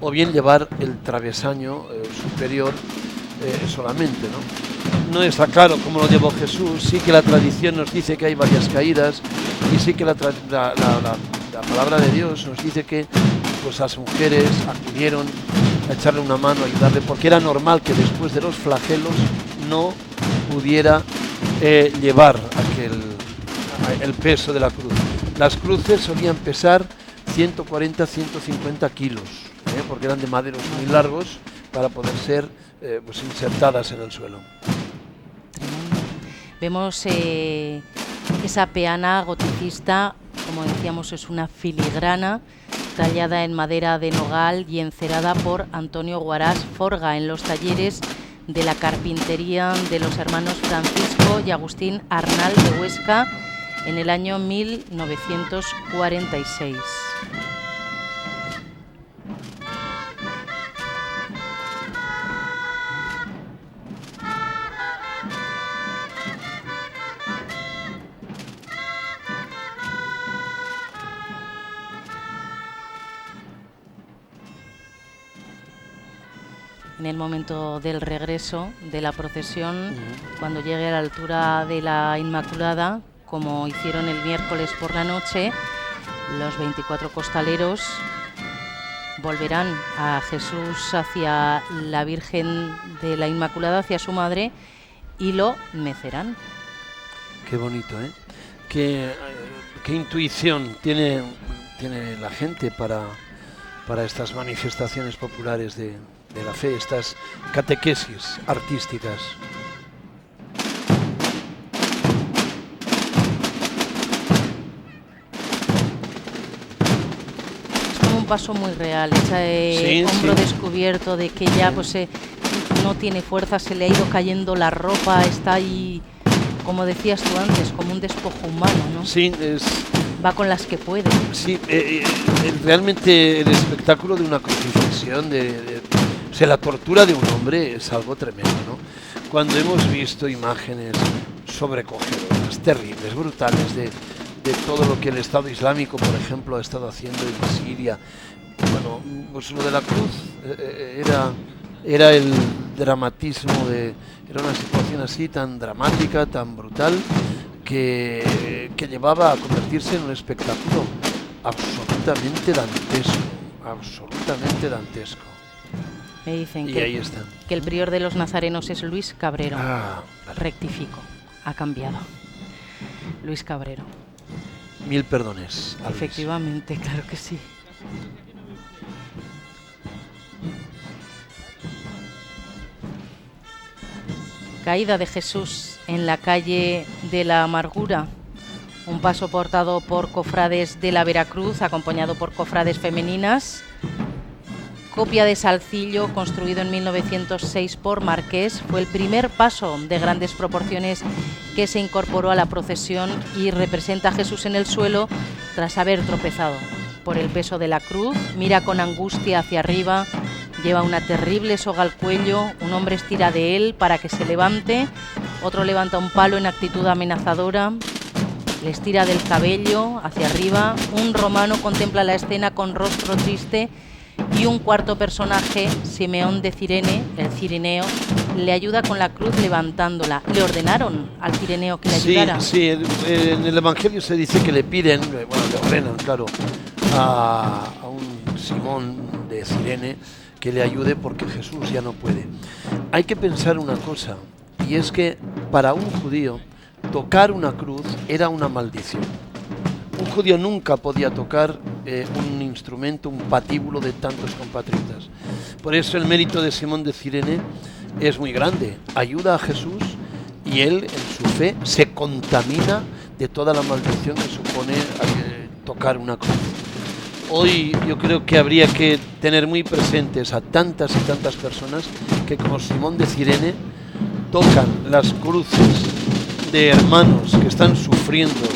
o bien llevar el travesaño superior solamente, ¿no? No está claro cómo lo llevó Jesús. Sí que la tradición nos dice que hay varias caídas, y sí que la palabra de Dios nos dice que pues las mujeres acudieron a echarle una mano, a ayudarle, porque era normal que después de los flagelos no pudiera llevar el peso de la cruz. Las cruces solían pesar 140, 150 kilos, porque eran de maderos muy largos para poder ser pues insertadas en el suelo. Vemos esa peana goticista, como decíamos, es una filigrana tallada en madera de nogal y encerada por Antonio Guarás Forga en los talleres de la carpintería de los hermanos Francisco y Agustín Arnal de Huesca en el año 1946. En el momento del regreso de la procesión, cuando llegue a la altura de la Inmaculada, como hicieron el miércoles por la noche, los 24 costaleros volverán a Jesús hacia la Virgen de la Inmaculada, hacia su madre, y lo mecerán. Qué bonito, ¿eh? Qué intuición tiene la gente para estas manifestaciones populares de la fe, estas catequesis artísticas. Es como un paso muy real, ese hombro descubierto de que ya pues no tiene fuerza, se le ha ido cayendo la ropa, está ahí, como decías tú antes, como un despojo humano, ¿no? Sí, va con las que puede. Sí, realmente el espectáculo de una crucifixión, o sea, la tortura de un hombre es algo tremendo, ¿no? Cuando hemos visto imágenes sobrecogedoras, terribles, brutales, de todo lo que el Estado Islámico, por ejemplo, ha estado haciendo en Siria, bueno, pues lo de la cruz era el dramatismo era una situación así tan dramática, tan brutal, que llevaba a convertirse en un espectáculo absolutamente dantesco. Me dicen y que, ahí están. Que el prior de los nazarenos es Luis Cabrero. Vale. Rectifico, ha cambiado. Luis Cabrero. Mil perdones. Efectivamente, claro que sí. Caída de Jesús en la calle de la Amargura. Un paso portado por cofrades de la Veracruz, acompañado por cofrades femeninas. Copia de Salcillo, construido en 1906 por Marqués, fue el primer paso de grandes proporciones que se incorporó a la procesión y representa a Jesús en el suelo tras haber tropezado por el peso de la cruz. Mira con angustia hacia arriba, lleva una terrible soga al cuello, un hombre estira de él para que se levante, otro levanta un palo en actitud amenazadora, le estira del cabello hacia arriba, un romano contempla la escena con rostro triste y un cuarto personaje, Simeón de Cirene, el cireneo, le ayuda con la cruz levantándola. ¿Le ordenaron al cireneo que le ayudara? Sí, en el Evangelio se dice que le piden, le ordenan, claro, a un Simón de Cirene que le ayude porque Jesús ya no puede. Hay que pensar una cosa, y es que para un judío tocar una cruz era una maldición. Un judío nunca podía tocar un instrumento, un patíbulo de tantos compatriotas. Por eso el mérito de Simón de Cirene es muy grande. Ayuda a Jesús y él, en su fe, se contamina de toda la maldición que supone tocar una cruz. Hoy yo creo que habría que tener muy presentes a tantas y tantas personas que, como Simón de Cirene, tocan las cruces de hermanos que están sufriendo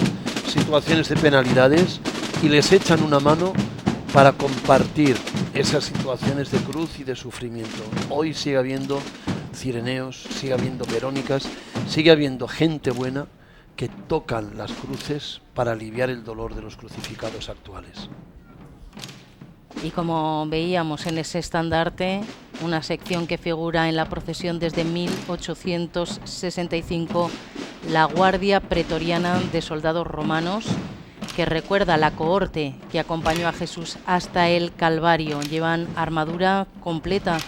situaciones de penalidades y les echan una mano para compartir esas situaciones de cruz y de sufrimiento. Hoy sigue habiendo cireneos, sigue habiendo Verónicas, sigue habiendo gente buena que tocan las cruces para aliviar el dolor de los crucificados actuales. Y como veíamos en ese estandarte, una sección que figura en la procesión desde 1865, la Guardia Pretoriana de Soldados Romanos, que recuerda la cohorte que acompañó a Jesús hasta el Calvario. Llevan armadura completa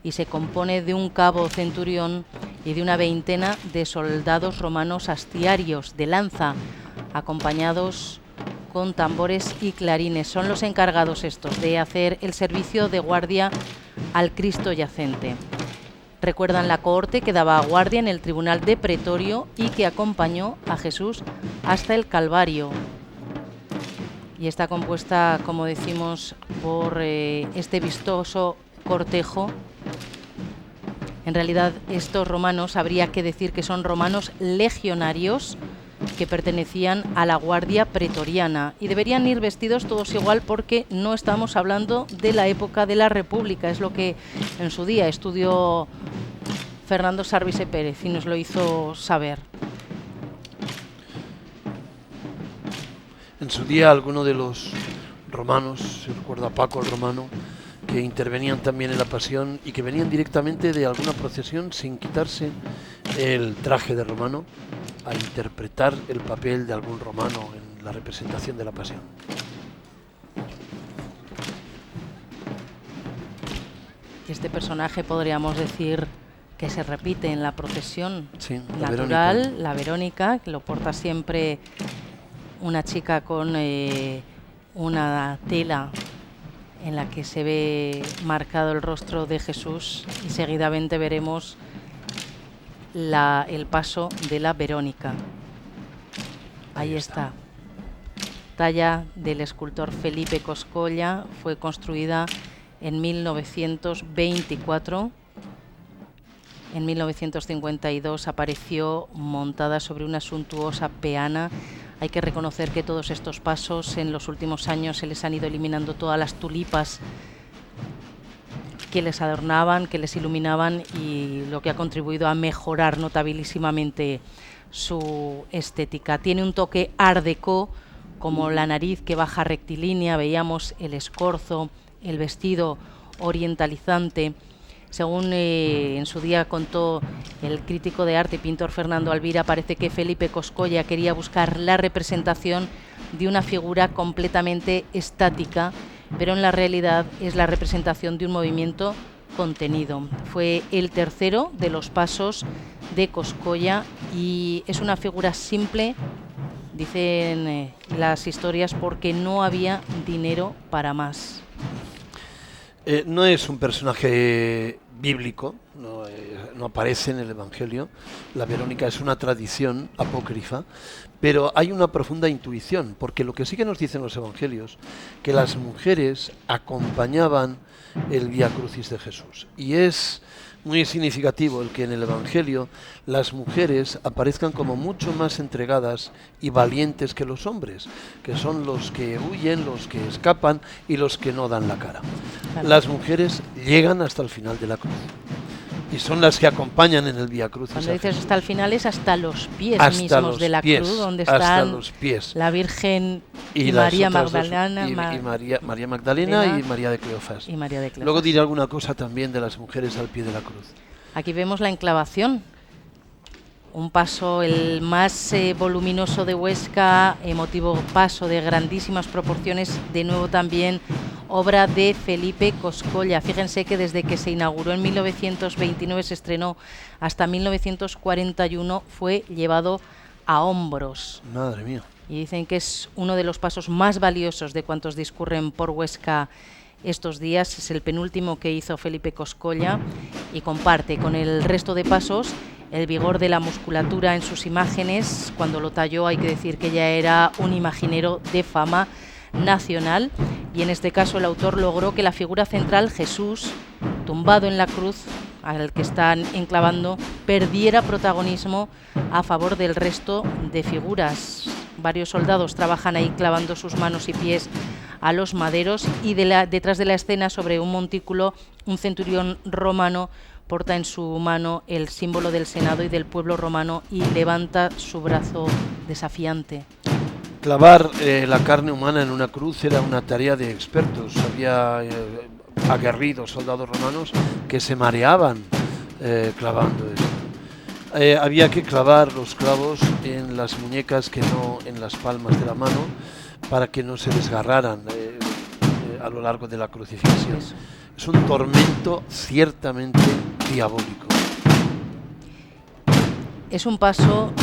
y se compone de un cabo centurión y de una veintena de soldados romanos hastiarios de lanza, acompañados con tambores y clarines. Son los encargados estos de hacer el servicio de guardia al Cristo yacente. Recuerdan la cohorte que daba guardia en el tribunal de Pretorio y que acompañó a Jesús hasta el Calvario. y está compuesta, como decimos, por este vistoso cortejo. En realidad estos romanos habría que decir que son romanos legionarios que pertenecían a la guardia pretoriana y deberían ir vestidos todos igual porque no estamos hablando de la época de la República, es lo que en su día estudió Fernando Sarvise Pérez y nos lo hizo saber. En su día alguno de los romanos, se recuerda a Paco el Romano, que intervenían también en la pasión y que venían directamente de alguna procesión sin quitarse el traje de romano a interpretar el papel de algún romano en la representación de la pasión. Este personaje podríamos decir que se repite en la procesión natural, la Verónica, que lo porta siempre una chica con una tela en la que se ve marcado el rostro de Jesús y seguidamente veremos el paso de la Verónica. Ahí está. Talla del escultor Felipe Coscolla, fue construida en 1924. En 1952 apareció montada sobre una suntuosa peana. Hay que reconocer que todos estos pasos en los últimos años se les han ido eliminando todas las tulipas que les adornaban, que les iluminaban, y lo que ha contribuido a mejorar notabilísimamente su estética. Tiene un toque art déco, como la nariz que baja rectilínea, veíamos el escorzo, el vestido orientalizante. Según en su día contó el crítico de arte y pintor Fernando Alvira, parece que Felipe Coscolla quería buscar la representación de una figura completamente estática, pero en la realidad es la representación de un movimiento contenido. Fue el tercero de los pasos de Coscolla y es una figura simple, dicen las historias, porque no había dinero para más. No es un personaje bíblico, no aparece en el Evangelio. La Verónica es una tradición apócrifa, pero hay una profunda intuición, porque lo que sí que nos dicen los Evangelios, que las mujeres acompañaban el Vía Crucis de Jesús. Y es muy significativo el que en el Evangelio las mujeres aparezcan como mucho más entregadas y valientes que los hombres, que son los que huyen, los que escapan y los que no dan la cara. Las mujeres llegan hasta el final de la cruz y son las que acompañan en el Vía Crucis. Cuando dices hasta el final es hasta los pies hasta mismos los de la pies, cruz, donde están los pies. La Virgen y María Magdalena, María Magdalena y María de Cleofás. Luego diré alguna cosa también de las mujeres al pie de la cruz. Aquí vemos la enclavación, un paso el más voluminoso de Huesca, emotivo paso de grandísimas proporciones, de nuevo también obra de Felipe Coscolla. Fíjense que desde que se inauguró en 1929, se estrenó, hasta 1941 fue llevado a hombros. Madre mía. Y dicen que es uno de los pasos más valiosos de cuantos discurren por Huesca estos días. Es el penúltimo que hizo Felipe Coscolla y comparte con el resto de pasos el vigor de la musculatura en sus imágenes. Cuando lo talló, hay que decir que ya era un imaginero de fama nacional, y en este caso el autor logró que la figura central, Jesús, tumbado en la cruz al que están enclavando, perdiera protagonismo a favor del resto de figuras. Varios soldados trabajan ahí clavando sus manos y pies a los maderos, y detrás de la escena, sobre un montículo, un centurión romano porta en su mano el símbolo del Senado y del pueblo romano y levanta su brazo desafiante. Clavar la carne humana en una cruz era una tarea de expertos. Había aguerridos soldados romanos que se mareaban clavando esto. Había que clavar los clavos en las muñecas, que no en las palmas de la mano, para que no se desgarraran a lo largo de la crucifixión. Es un tormento ciertamente diabólico. Es un paso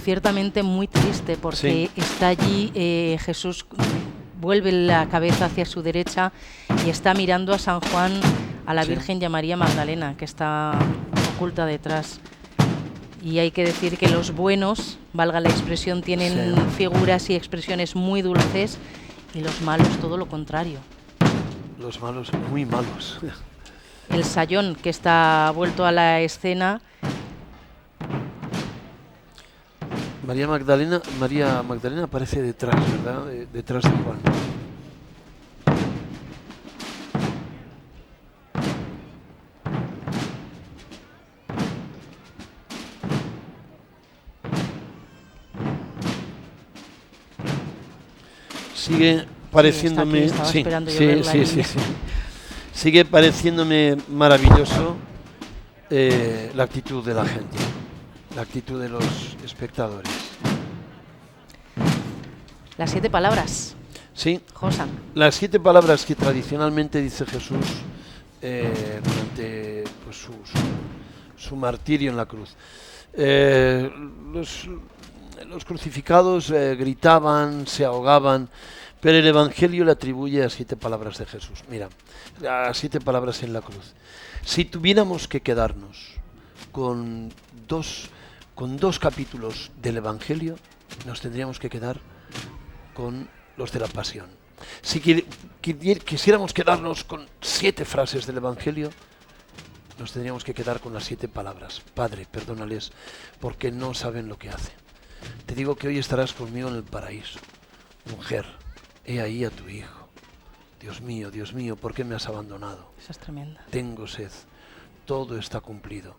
ciertamente muy triste, porque está allí Jesús, vuelve la cabeza hacia su derecha y está mirando a San Juan, a la Virgen y a María Magdalena, que está oculta detrás. Y hay que decir que los buenos, valga la expresión, tienen figuras y expresiones muy dulces, Y los malos todo lo contrario. Los malos, muy malos. El sayón que está vuelto a la escena. María Magdalena aparece detrás, ¿verdad? Detrás de Juan. Sigue pareciéndome, sigue pareciéndome maravilloso la actitud de la gente, la actitud de los espectadores. Las 7 palabras. Sí, Josan. Las 7 palabras que tradicionalmente dice Jesús durante pues, su martirio en la cruz. Los crucificados gritaban, se ahogaban, pero el Evangelio le atribuye a 7 palabras de Jesús. Mira, a 7 palabras en la cruz. Si tuviéramos que quedarnos con dos capítulos del Evangelio, nos tendríamos que quedar con los de la Pasión. Si quisiéramos quedarnos con 7 frases del Evangelio, nos tendríamos que quedar con las 7 palabras. Padre, perdónales, porque no saben lo que hacen. Te digo que hoy estarás conmigo en el paraíso. Mujer, he ahí a tu hijo. Dios mío, ¿por qué me has abandonado? Esa es tremenda. Tengo sed. Todo está cumplido.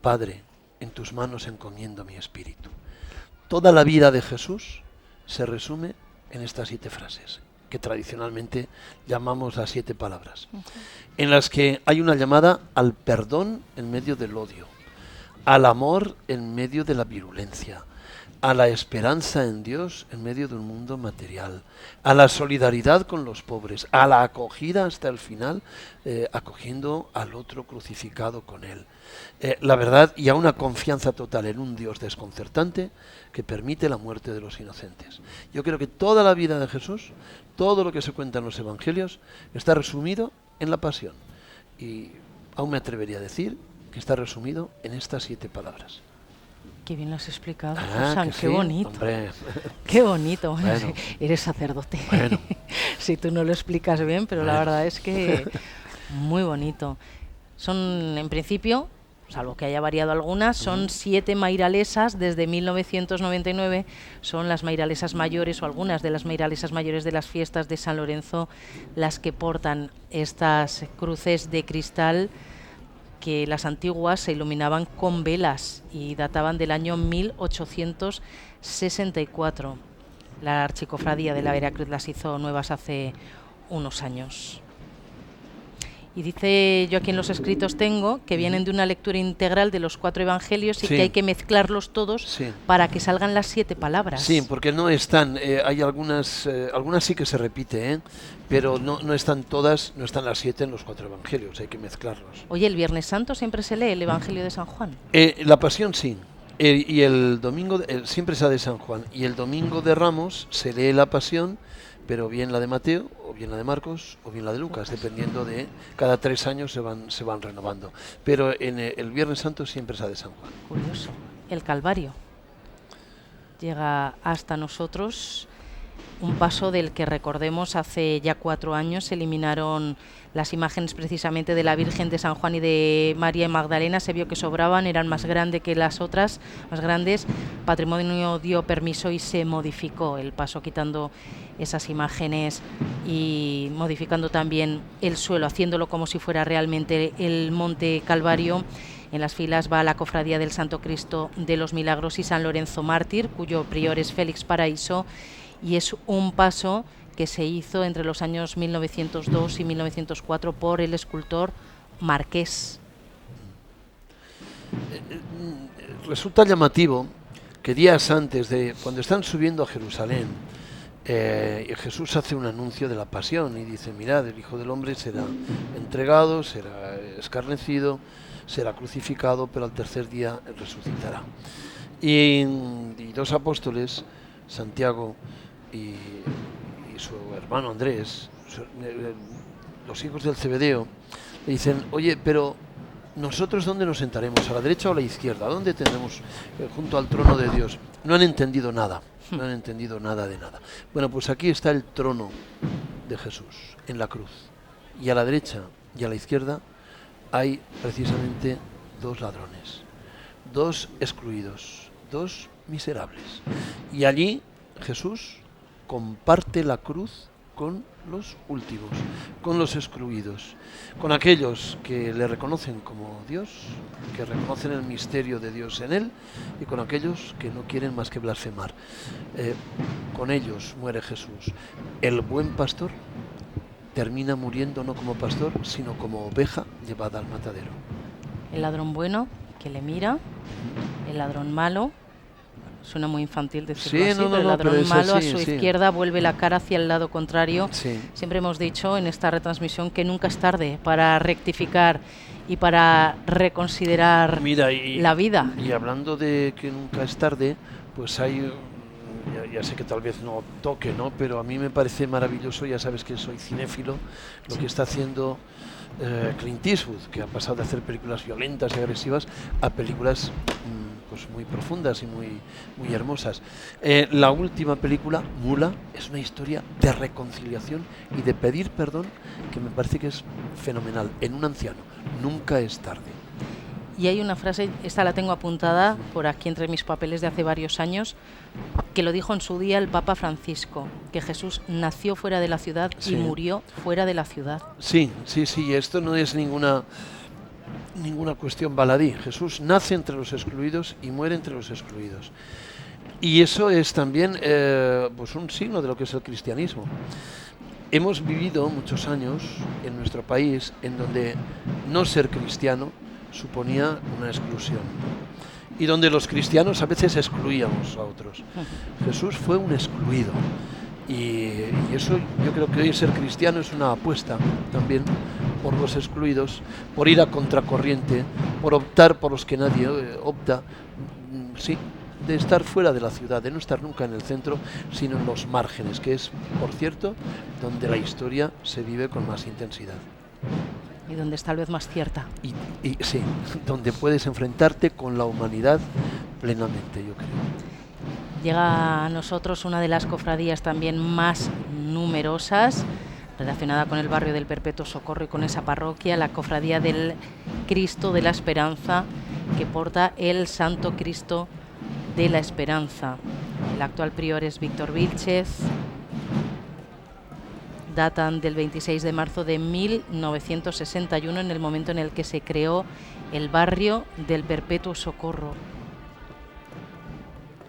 Padre, en tus manos encomiendo mi espíritu. Toda la vida de Jesús se resume en estas 7 frases, que tradicionalmente llamamos las 7 palabras, en las que hay una llamada al perdón en medio del odio, al amor en medio de la virulencia, a la esperanza en Dios en medio de un mundo material, a la solidaridad con los pobres, a la acogida hasta el final, acogiendo al otro crucificado con él. La verdad, y a una confianza total en un Dios desconcertante que permite la muerte de los inocentes. Yo creo que toda la vida de Jesús, todo lo que se cuenta en los evangelios, está resumido en la pasión. Y aún me atrevería a decir que está resumido en estas 7 palabras. Qué bien lo has explicado, Josan, qué sí, bonito. Hombre. Qué bonito. Bueno. Eres sacerdote. Bueno. Si tú no lo explicas bien, pero la verdad es que muy bonito. Son, en principio, salvo que haya variado algunas, son 7 mairalesas desde 1999. Son las mairalesas mayores o algunas de las mairalesas mayores de las fiestas de San Lorenzo las que portan estas cruces de cristal, que las antiguas se iluminaban con velas y databan del año 1864. La Archicofradía de la Veracruz las hizo nuevas hace unos años. Y dice, yo aquí en los escritos tengo, que vienen de una lectura integral de los 4 evangelios y que hay que mezclarlos todos para que salgan las 7 palabras. Sí, porque no están, hay algunas sí que se repite, pero no están todas, no están las 7 en los 4 evangelios, hay que mezclarlos. Oye, ¿el Viernes Santo siempre se lee el Evangelio de San Juan? La Pasión sí, y el domingo, siempre es la de San Juan, y el domingo de Ramos se lee la Pasión, pero bien la de Mateo, o bien la de Marcos, o bien la de Lucas, dependiendo de, cada 3 años se van renovando. Pero en el Viernes Santo siempre es la de San Juan. Curioso. El Calvario llega hasta nosotros, un paso del que, recordemos, hace ya 4 años se eliminaron las imágenes precisamente de la Virgen, de San Juan y de María Magdalena. Se vio que sobraban, eran más grandes que las otras, más grandes. Patrimonio dio permiso y se modificó el paso, quitando esas imágenes y modificando también el suelo, haciéndolo como si fuera realmente el Monte Calvario. En las filas va la Cofradía del Santo Cristo de los Milagros y San Lorenzo Mártir, cuyo prior es Félix Paraíso, y es un paso que se hizo entre los años 1902 y 1904 por el escultor Marqués. Resulta llamativo que días antes de cuando están subiendo a Jerusalén, Jesús hace un anuncio de la pasión y dice: mirad, el Hijo del Hombre será entregado, será escarnecido, será crucificado, pero al tercer día resucitará. Y 2 apóstoles, Santiago y su hermano Andrés, los hijos del Zebedeo, le dicen: oye, pero ¿nosotros dónde nos sentaremos? ¿A la derecha o a la izquierda? ¿Dónde tendremos junto al trono de Dios? No han entendido nada, no han entendido nada de nada. Bueno, pues aquí está el trono de Jesús, en la cruz. Y a la derecha y a la izquierda hay precisamente dos ladrones, dos excluidos, dos miserables. Y allí Jesús comparte la cruz con los últimos, con los excluidos, con aquellos que le reconocen como Dios, que reconocen el misterio de Dios en él, y con aquellos que no quieren más que blasfemar. Con ellos muere Jesús. El buen pastor termina muriendo no como pastor, sino como oveja llevada al matadero. El ladrón bueno, que le mira, el ladrón malo, suena muy infantil decirlo así, pero el ladrón malo a su izquierda vuelve la cara hacia el lado contrario. Sí. Siempre hemos dicho en esta retransmisión que nunca es tarde para rectificar y para reconsiderar la vida. Y hablando de que nunca es tarde, pues hay, ya sé que tal vez no toque, ¿no? Pero a mí me parece maravilloso, ya sabes que soy cinéfilo, lo que está haciendo Clint Eastwood, que ha pasado de hacer películas violentas y agresivas a películas pues muy profundas y muy hermosas. La última película, Mula, es una historia de reconciliación y de pedir perdón que me parece que es fenomenal en un anciano. Nunca es tarde. Y hay una frase, esta la tengo apuntada por aquí entre mis papeles de hace varios años, que lo dijo en su día el Papa Francisco, que Jesús nació fuera de la ciudad y murió fuera de la ciudad. Sí, esto no es ninguna cuestión baladí. Jesús nace entre los excluidos y muere entre los excluidos. Y eso es también pues un signo de lo que es el cristianismo. Hemos vivido muchos años en nuestro país en donde no ser cristiano suponía una exclusión y donde los cristianos a veces excluíamos a otros. Jesús fue un excluido y eso, yo creo que hoy ser cristiano es una apuesta también por los excluidos, por ir a contracorriente, por optar por los que nadie opta, sí, de estar fuera de la ciudad, de no estar nunca en el centro, sino en los márgenes, que es, por cierto, donde la historia se vive con más intensidad. Y donde es tal vez más cierta. Y sí, donde puedes enfrentarte con la humanidad plenamente, yo creo. Llega a nosotros una de las cofradías también más numerosas, relacionada con el barrio del Perpetuo Socorro y con esa parroquia, la cofradía del Cristo de la Esperanza, que porta el Santo Cristo de la Esperanza. El actual prior es Víctor Vílchez. Datan del 26 de marzo de 1961, en el momento en el que se creó el barrio del Perpetuo Socorro.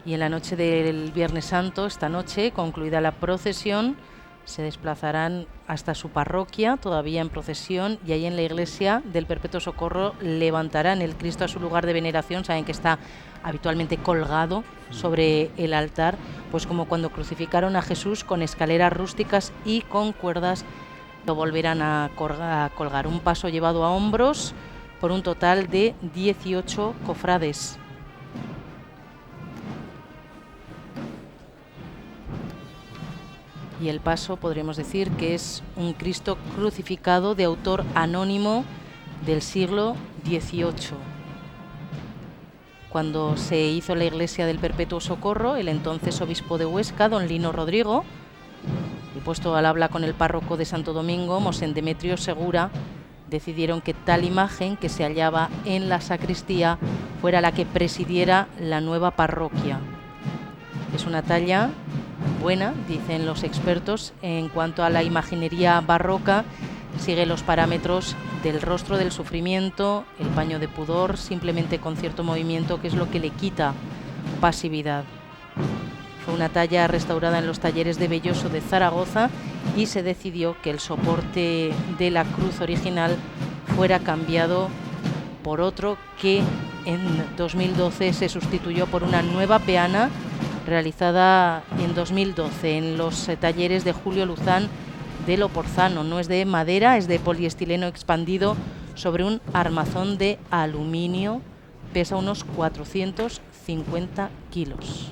Y en la noche del Viernes Santo, esta noche, concluida la procesión, se desplazarán hasta su parroquia, todavía en procesión, y ahí en la iglesia del Perpetuo Socorro levantarán el Cristo a su lugar de veneración. Saben que está habitualmente colgado sobre el altar, pues como cuando crucificaron a Jesús, con escaleras rústicas y con cuerdas. Lo volverán a colgar. Un paso llevado a hombros por un total de 18 cofrades. Y el paso podremos decir que es un Cristo crucificado de autor anónimo del siglo XVIII. Cuando se hizo la iglesia del Perpetuo Socorro, el entonces obispo de Huesca, don Lino Rodrigo, y puesto al habla con el párroco de Santo Domingo, Mosén Demetrio Segura, decidieron que tal imagen que se hallaba en la sacristía fuera la que presidiera la nueva parroquia. Es una talla buena, dicen los expertos, en cuanto a la imaginería barroca. Sigue los parámetros del rostro del sufrimiento, el paño de pudor, simplemente con cierto movimiento, que es lo que le quita pasividad. Fue una talla restaurada en los talleres de Belloso de Zaragoza y se decidió que el soporte de la cruz original fuera cambiado por otro que en 2012 se sustituyó por una nueva peana realizada en 2012 en los talleres de Julio Luzán de Loporzano. No es de madera, es de poliestileno expandido sobre un armazón de aluminio. Pesa unos 450 kilos.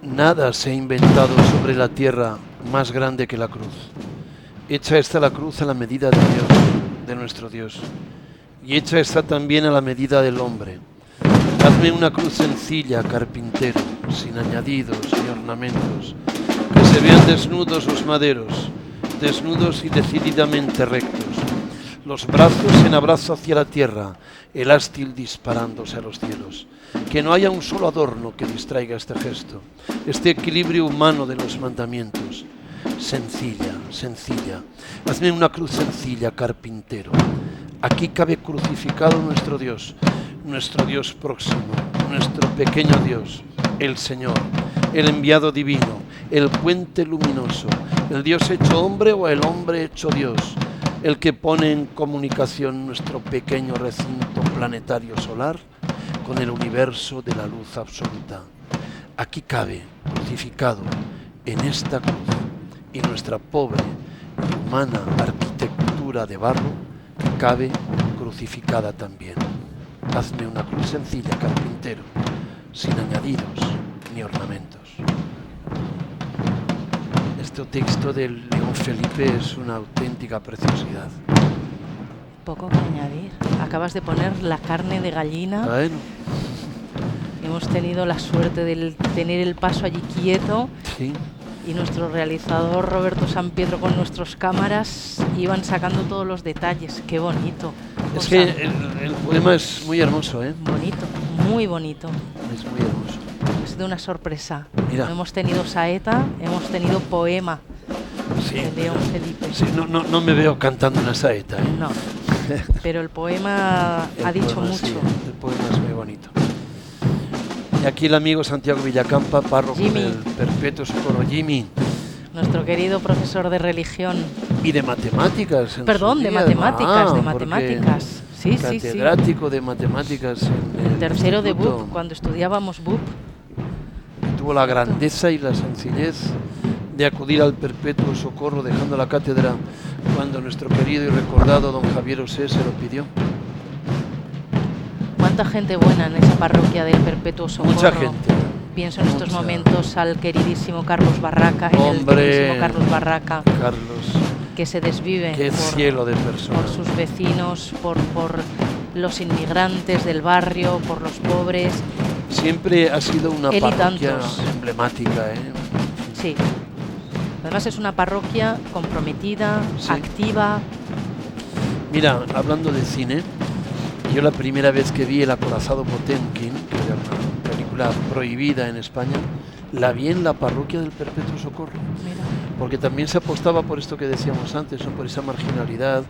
Nada se ha inventado sobre la tierra más grande que la cruz. Hecha está la cruz a la medida de Dios, de nuestro Dios. y hecha está también a la medida del hombre. Hazme una cruz sencilla, carpintero, sin añadidos ni ornamentos, que se vean desnudos los maderos, desnudos y decididamente rectos, los brazos en abrazo hacia la tierra, el ástil disparándose a los cielos. Que no haya un solo adorno que distraiga este gesto, este equilibrio humano de los mandamientos. Sencilla, sencilla. Hazme una cruz sencilla, carpintero. Aquí cabe crucificado nuestro Dios próximo, nuestro pequeño Dios, el Señor, el enviado divino, el puente luminoso, el Dios hecho hombre o el hombre hecho Dios, el que pone en comunicación nuestro pequeño recinto planetario solar con el universo de la luz absoluta. Aquí cabe, crucificado, en esta cruz, y nuestra pobre y humana arquitectura de barro cabe crucificada también. Hazme una cruz sencilla, carpintero, sin añadidos ni ornamentos. Este texto del León Felipe es una auténtica preciosidad. Poco que añadir. Acabas de poner la carne de gallina. Bueno. Hemos tenido la suerte de tener el paso allí quieto. Sí. Y nuestro realizador Roberto San Pedro con nuestras cámaras iban sacando todos los detalles. ¡Qué bonito! Es que el poema es muy hermoso, ¿eh? Bonito, muy bonito. Es muy hermoso. Es de una sorpresa. Mira. No hemos tenido saeta, hemos tenido poema Sí, de León Felipe. Sí, no me veo cantando una saeta, ¿eh? No, pero el poema ha dicho poema, mucho. Sí, el poema es muy bonito. Y aquí el amigo Santiago Villacampa, párroco Jimmy. del Perpetuo Socorro, Jimmy. Nuestro querido profesor de religión. Y de matemáticas. Perdón, de matemáticas, de matemáticas. Sí, sí, sí. Catedrático de matemáticas en El tercero de instituto. BUP, cuando estudiábamos BUP. Tuvo la grandeza y la sencillez de acudir al Perpetuo Socorro dejando la cátedra cuando nuestro querido y recordado don Javier Osé se lo pidió. Cuánta gente buena en esa parroquia del Perpetuo Socorro. Mucha gente. Pienso en estos Mucha. momentos al queridísimo Carlos Barraca, Hombre, el queridísimo Carlos Barraca, Carlos, que se desvive qué cielo de personas. por sus vecinos, por los inmigrantes del barrio, por los pobres. Siempre ha sido una Él y parroquia tantos. emblemática, ¿eh? Sí. Además es una parroquia comprometida, Sí. activa. Mira, hablando de cine, yo la primera vez que vi El acorazado Potemkin, que era una película prohibida en España, la vi en la parroquia del Perpetuo Socorro. Mira. Porque también se apostaba por esto que decíamos antes, ¿no? Por esa marginalidad,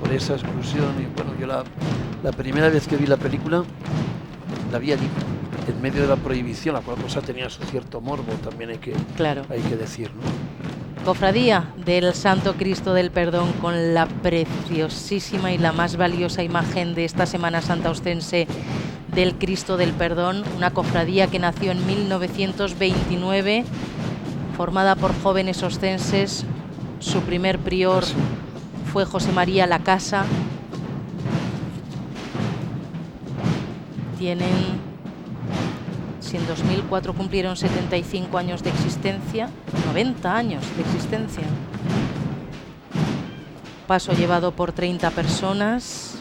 por esa exclusión. Y bueno, yo la primera vez que vi la película, la vi allí, en medio de la prohibición, la cual cosa tenía su cierto morbo, también hay que decir, ¿no? Cofradía del Santo Cristo del Perdón, con la preciosísima y la más valiosa imagen de esta Semana Santa ostense del Cristo del Perdón, una cofradía que nació en 1929, formada por jóvenes ostenses. Su primer prior fue José María Lacasa. Si en 2004 cumplieron 75 años de existencia, 90 años de existencia. Paso llevado por 30 personas.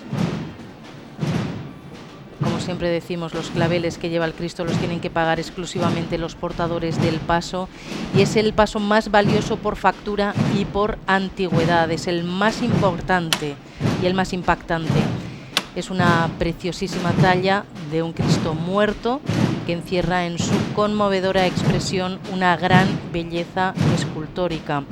Como siempre decimos, los claveles que lleva el Cristo los tienen que pagar exclusivamente los portadores del paso, y es el paso más valioso por factura y por antigüedad. Es el más importante y el más impactante. Es una preciosísima talla de un Cristo muerto que encierra en su conmovedora expresión una gran belleza escultórica.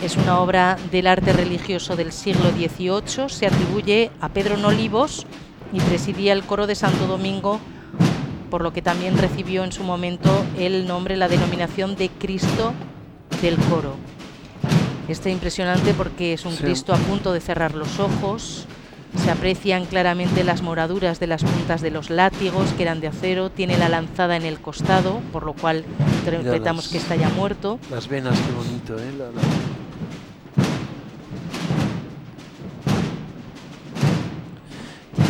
Es una obra del arte religioso del siglo XVIII, se atribuye a Pedro Nolivos y presidía el coro de Santo Domingo, por lo que también recibió en su momento el nombre, la denominación de Cristo del Coro. Está impresionante porque es un Cristo a punto de cerrar los ojos. Se aprecian claramente las moraduras de las puntas de los látigos, que eran de acero. Tiene la lanzada en el costado, por lo cual interpretamos que está ya muerto. Las venas, qué bonito, ¿eh?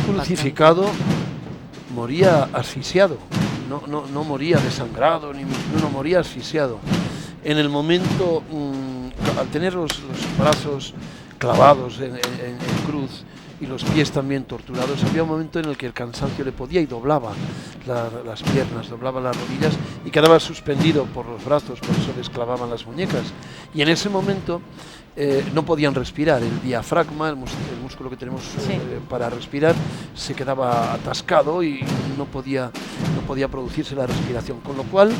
Crucificado moría asfixiado, no moría desangrado, no moría asfixiado. En el momento, al tener los brazos clavados en cruz y los pies también torturados. Había un momento en el que el cansancio le podía y doblaba las piernas, doblaba las rodillas y quedaba suspendido por los brazos, por eso les clavaban las muñecas. Y en ese momento no podían respirar, el diafragma, el músculo que tenemos para respirar, se quedaba atascado y no podía producirse la respiración, con lo cual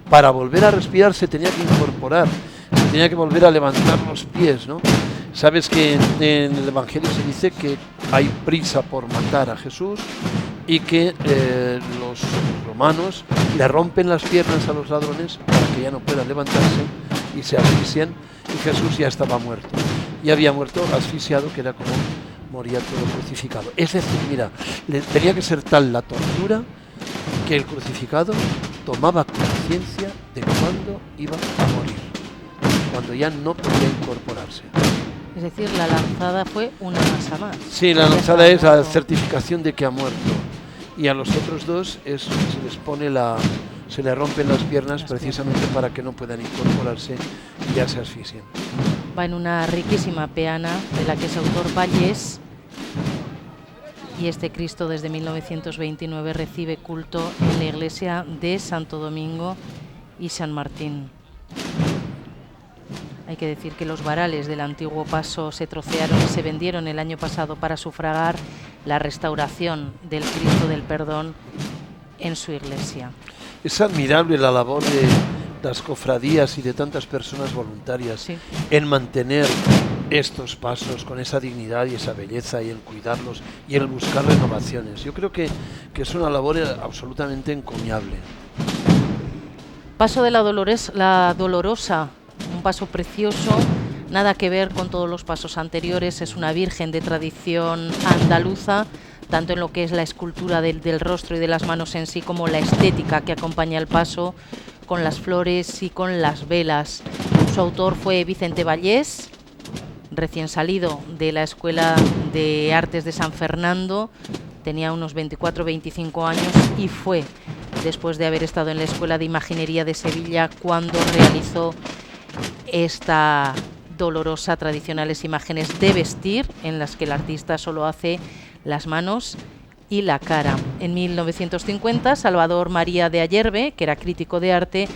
para volver a respirar se tenía que incorporar, se tenía que volver a levantar los pies, ¿no? Sabes que en el Evangelio se dice que hay prisa por matar a Jesús y que los romanos le rompen las piernas a los ladrones para que ya no puedan levantarse y se asfixian, y Jesús ya estaba muerto. Y había muerto asfixiado, que era como moría todo crucificado. Es decir, mira, tenía que ser tal la tortura que el crucificado tomaba conciencia de cuándo iba a morir, cuando ya no podía incorporarse. Es decir, la lanzada fue una masa más. Sí, la lanzada es la certificación de que ha muerto. Y a los otros dos se les rompen las piernas precisamente para que no puedan incorporarse y ya se asfixian. Va en una riquísima peana de la que es autor Vallés, y este Cristo desde 1929 recibe culto en la iglesia de Santo Domingo y San Martín. Hay que decir que los varales del antiguo paso se trocearon y se vendieron el año pasado para sufragar la restauración del Cristo del Perdón en su iglesia. Es admirable la labor de las cofradías y de tantas personas voluntarias en mantener estos pasos con esa dignidad y esa belleza, y el cuidarlos y el buscar renovaciones. Yo creo que es una labor absolutamente encomiable. Paso de la Dolorosa, un paso precioso, nada que ver con todos los pasos anteriores. Es una virgen de tradición andaluza, tanto en lo que es la escultura del rostro y de las manos en sí, como la estética que acompaña el paso, con las flores y con las velas. Su autor fue Vicente Vallés, recién salido de la Escuela de Artes de San Fernando, tenía unos 24-25 años y fue después de haber estado en la Escuela de Imaginería de Sevilla cuando realizó esta dolorosa, tradicionales imágenes de vestir en las que el artista solo hace las manos y la cara. En 1950, Salvador María de Ayerbe, que era crítico de arte,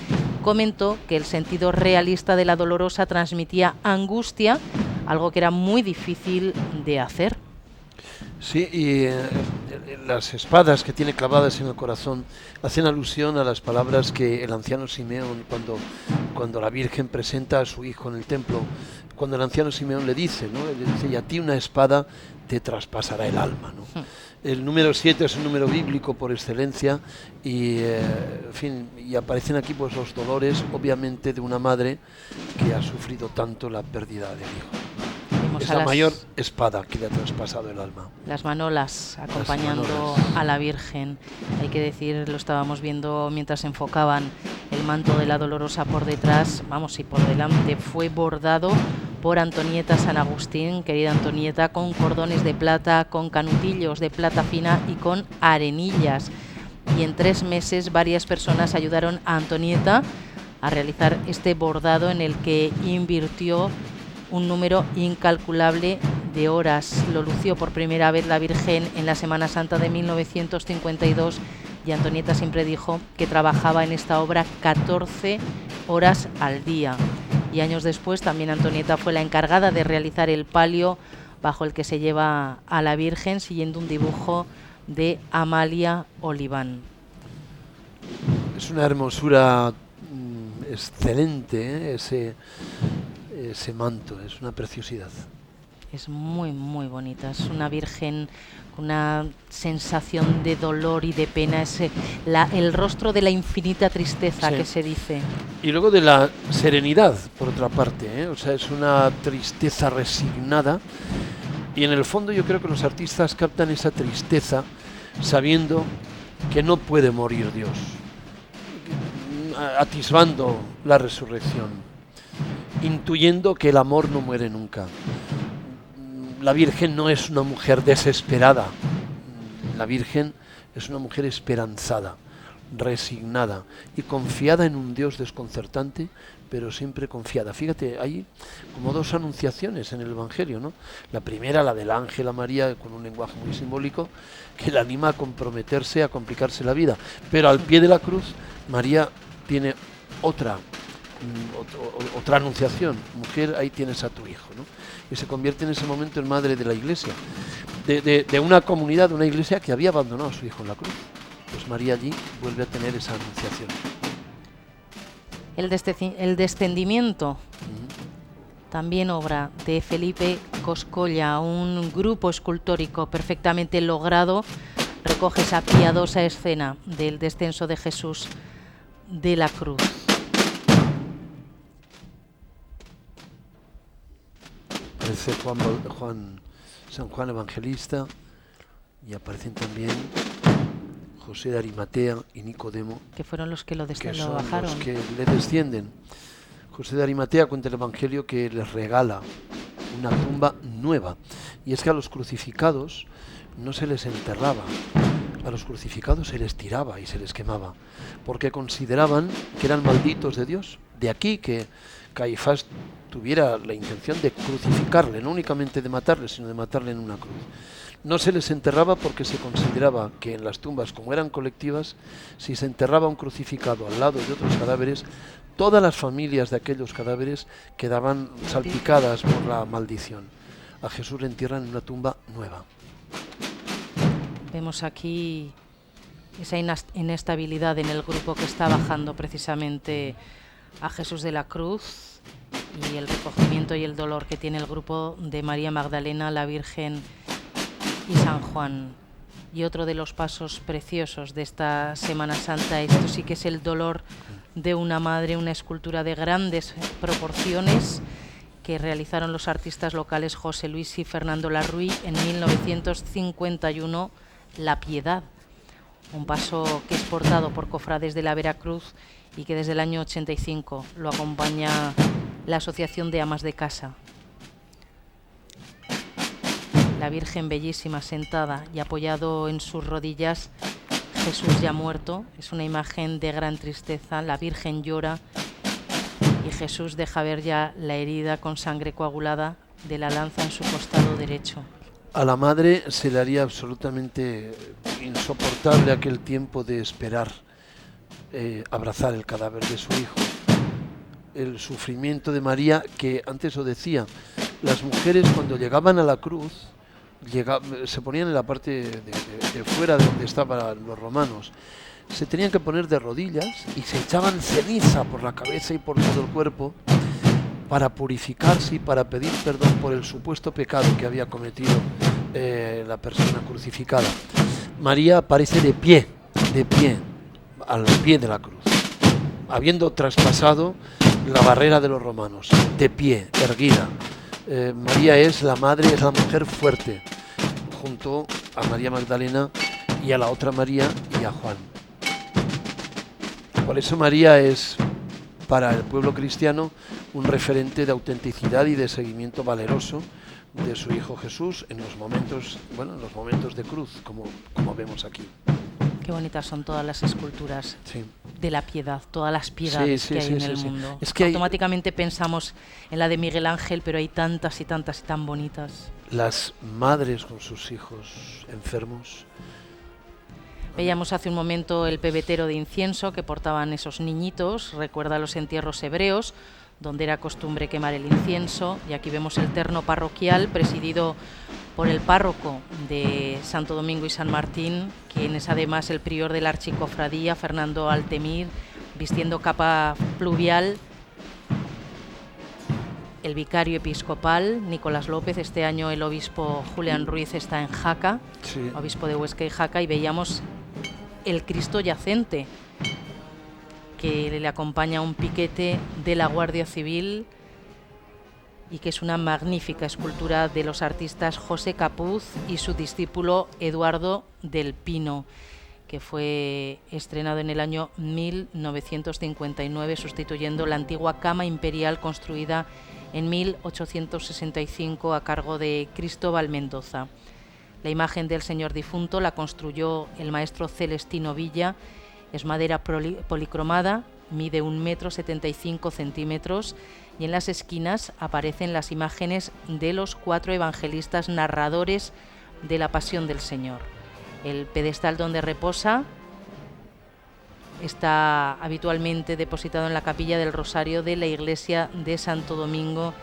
comentó que el sentido realista de la Dolorosa transmitía angustia, algo que era muy difícil de hacer. Sí, y las espadas que tiene clavadas en el corazón hacen alusión a las palabras que el anciano Simeón, cuando la Virgen presenta a su hijo en el templo, cuando el anciano Simeón le dice, ¿no? Le dice, y a ti una espada te traspasará el alma, ¿no? El número 7 es un número bíblico por excelencia y, en fin, y aparecen aquí pues los dolores, obviamente, de una madre que ha sufrido tanto la pérdida del hijo. Es la mayor espada que le ha traspasado el alma. Las manolas acompañando a la Virgen. Hay que decir, lo estábamos viendo mientras enfocaban el manto de la Dolorosa por detrás, vamos, y por delante. Fue bordado por Antonieta San Agustín, querida Antonieta, con cordones de plata, con canutillos de plata fina y con arenillas. Y en 3 meses varias personas ayudaron a Antonieta a realizar este bordado en el que invirtió un número incalculable de horas. Lo lució por primera vez la Virgen en la Semana Santa de 1952 y Antonieta siempre dijo que trabajaba en esta obra 14 horas al día. Y años después también Antonieta fue la encargada de realizar el palio bajo el que se lleva a la Virgen, siguiendo un dibujo de Amalia Oliván. Es una hermosura excelente, ese manto, es una preciosidad. Es muy, muy bonita. Es una Virgen con una sensación de dolor y de pena. Es el rostro de la infinita tristeza, que se dice. Y luego de la serenidad, por otra parte, O sea, es una tristeza resignada. Y en el fondo yo creo que los artistas captan esa tristeza sabiendo que no puede morir Dios, atisbando la resurrección, intuyendo que el amor no muere nunca. La Virgen no es una mujer desesperada, la Virgen es una mujer esperanzada. resignada y confiada en un Dios desconcertante, pero siempre confiada. Fíjate, hay como dos anunciaciones en el Evangelio, ¿no? La primera, la del ángel a María, con un lenguaje muy simbólico, que la anima a comprometerse, a complicarse la vida. Pero al pie de la cruz, María tiene otra anunciación: mujer, ahí tienes a tu hijo, ¿no? Y se convierte en ese momento en madre de la Iglesia, de una comunidad, de una Iglesia que había abandonado a su hijo en la cruz. Pues María allí vuelve a tener esa anunciación. El descendimiento, también obra de Felipe Coscolla, un grupo escultórico perfectamente logrado, recoge esa piadosa escena del descenso de Jesús de la cruz. Aparece San Juan Evangelista, y aparecen también José de Arimatea y Nicodemo, que fueron los que lo son bajaron. los que le descienden. José de Arimatea cuenta el Evangelio que les regala una tumba nueva, y es que a los crucificados no se les enterraba, a los crucificados se les tiraba y se les quemaba, porque consideraban que eran malditos de Dios. De aquí que Caifás tuviera la intención de crucificarle, no únicamente de matarle, sino de matarle en una cruz. No se les enterraba porque se consideraba que en las tumbas, como eran colectivas, si se enterraba un crucificado al lado de otros cadáveres, todas las familias de aquellos cadáveres quedaban salpicadas por la maldición. A Jesús le entierran en una tumba nueva. Vemos aquí esa inestabilidad en el grupo que está bajando precisamente a Jesús de la cruz, y el recogimiento y el dolor que tiene el grupo de María Magdalena, la Virgen y San Juan. Y otro de los pasos preciosos de esta Semana Santa, esto sí que es el dolor de una madre, una escultura de grandes proporciones que realizaron los artistas locales José Luis y Fernando Larruy en 1951, La Piedad, un paso que es portado por cofrades de la Veracruz y que desde el año 85 lo acompaña la Asociación de Amas de Casa. La Virgen bellísima sentada y apoyado en sus rodillas, Jesús ya muerto, es una imagen de gran tristeza. La Virgen llora y Jesús deja ver ya la herida con sangre coagulada de la lanza en su costado derecho. A la madre se le haría absolutamente insoportable aquel tiempo de esperar abrazar el cadáver de su hijo. El sufrimiento de María, que antes lo decía, las mujeres cuando llegaban a la cruz se ponían en la parte de fuera de donde estaban los romanos, se tenían que poner de rodillas y se echaban ceniza por la cabeza y por todo el cuerpo para purificarse y para pedir perdón por el supuesto pecado que había cometido la persona crucificada. María aparece de pie, al pie de la cruz, habiendo traspasado la barrera de los romanos, de pie, erguida. María es la madre, es la mujer fuerte, junto a María Magdalena y a la otra María y a Juan. Por eso María es, para el pueblo cristiano, un referente de autenticidad y de seguimiento valeroso de su Hijo Jesús en los momentos de cruz, como vemos aquí. Qué bonitas son todas las esculturas de la piedad, todas las piedades que hay en el mundo. Es que automáticamente pensamos en la de Miguel Ángel, pero hay tantas y tantas y tan bonitas. Las madres con sus hijos enfermos. Veíamos hace un momento el pebetero de incienso que portaban esos niñitos, recuerda los entierros hebreos, donde era costumbre quemar el incienso, y aquí vemos el terno parroquial presidido por el párroco de Santo Domingo y San Martín, quien es además el prior de la archicofradía, Fernando Altemir, vistiendo capa pluvial. El vicario episcopal, Nicolás López. Este año el obispo Julián Ruiz está en Jaca, obispo de Huesca y Jaca, y veíamos el Cristo yacente, que le acompaña un piquete de la Guardia Civil y que es una magnífica escultura de los artistas José Capuz y su discípulo Eduardo del Pino, que fue estrenado en el año 1959, sustituyendo la antigua cama imperial construida en 1865 a cargo de Cristóbal Mendoza. La imagen del Señor difunto la construyó el maestro Celestino Villa Es madera policromada, mide 1,75 m y en las esquinas aparecen las imágenes de los 4 evangelistas narradores de la Pasión del Señor. El pedestal donde reposa está habitualmente depositado en la capilla del Rosario de la iglesia de Santo Domingo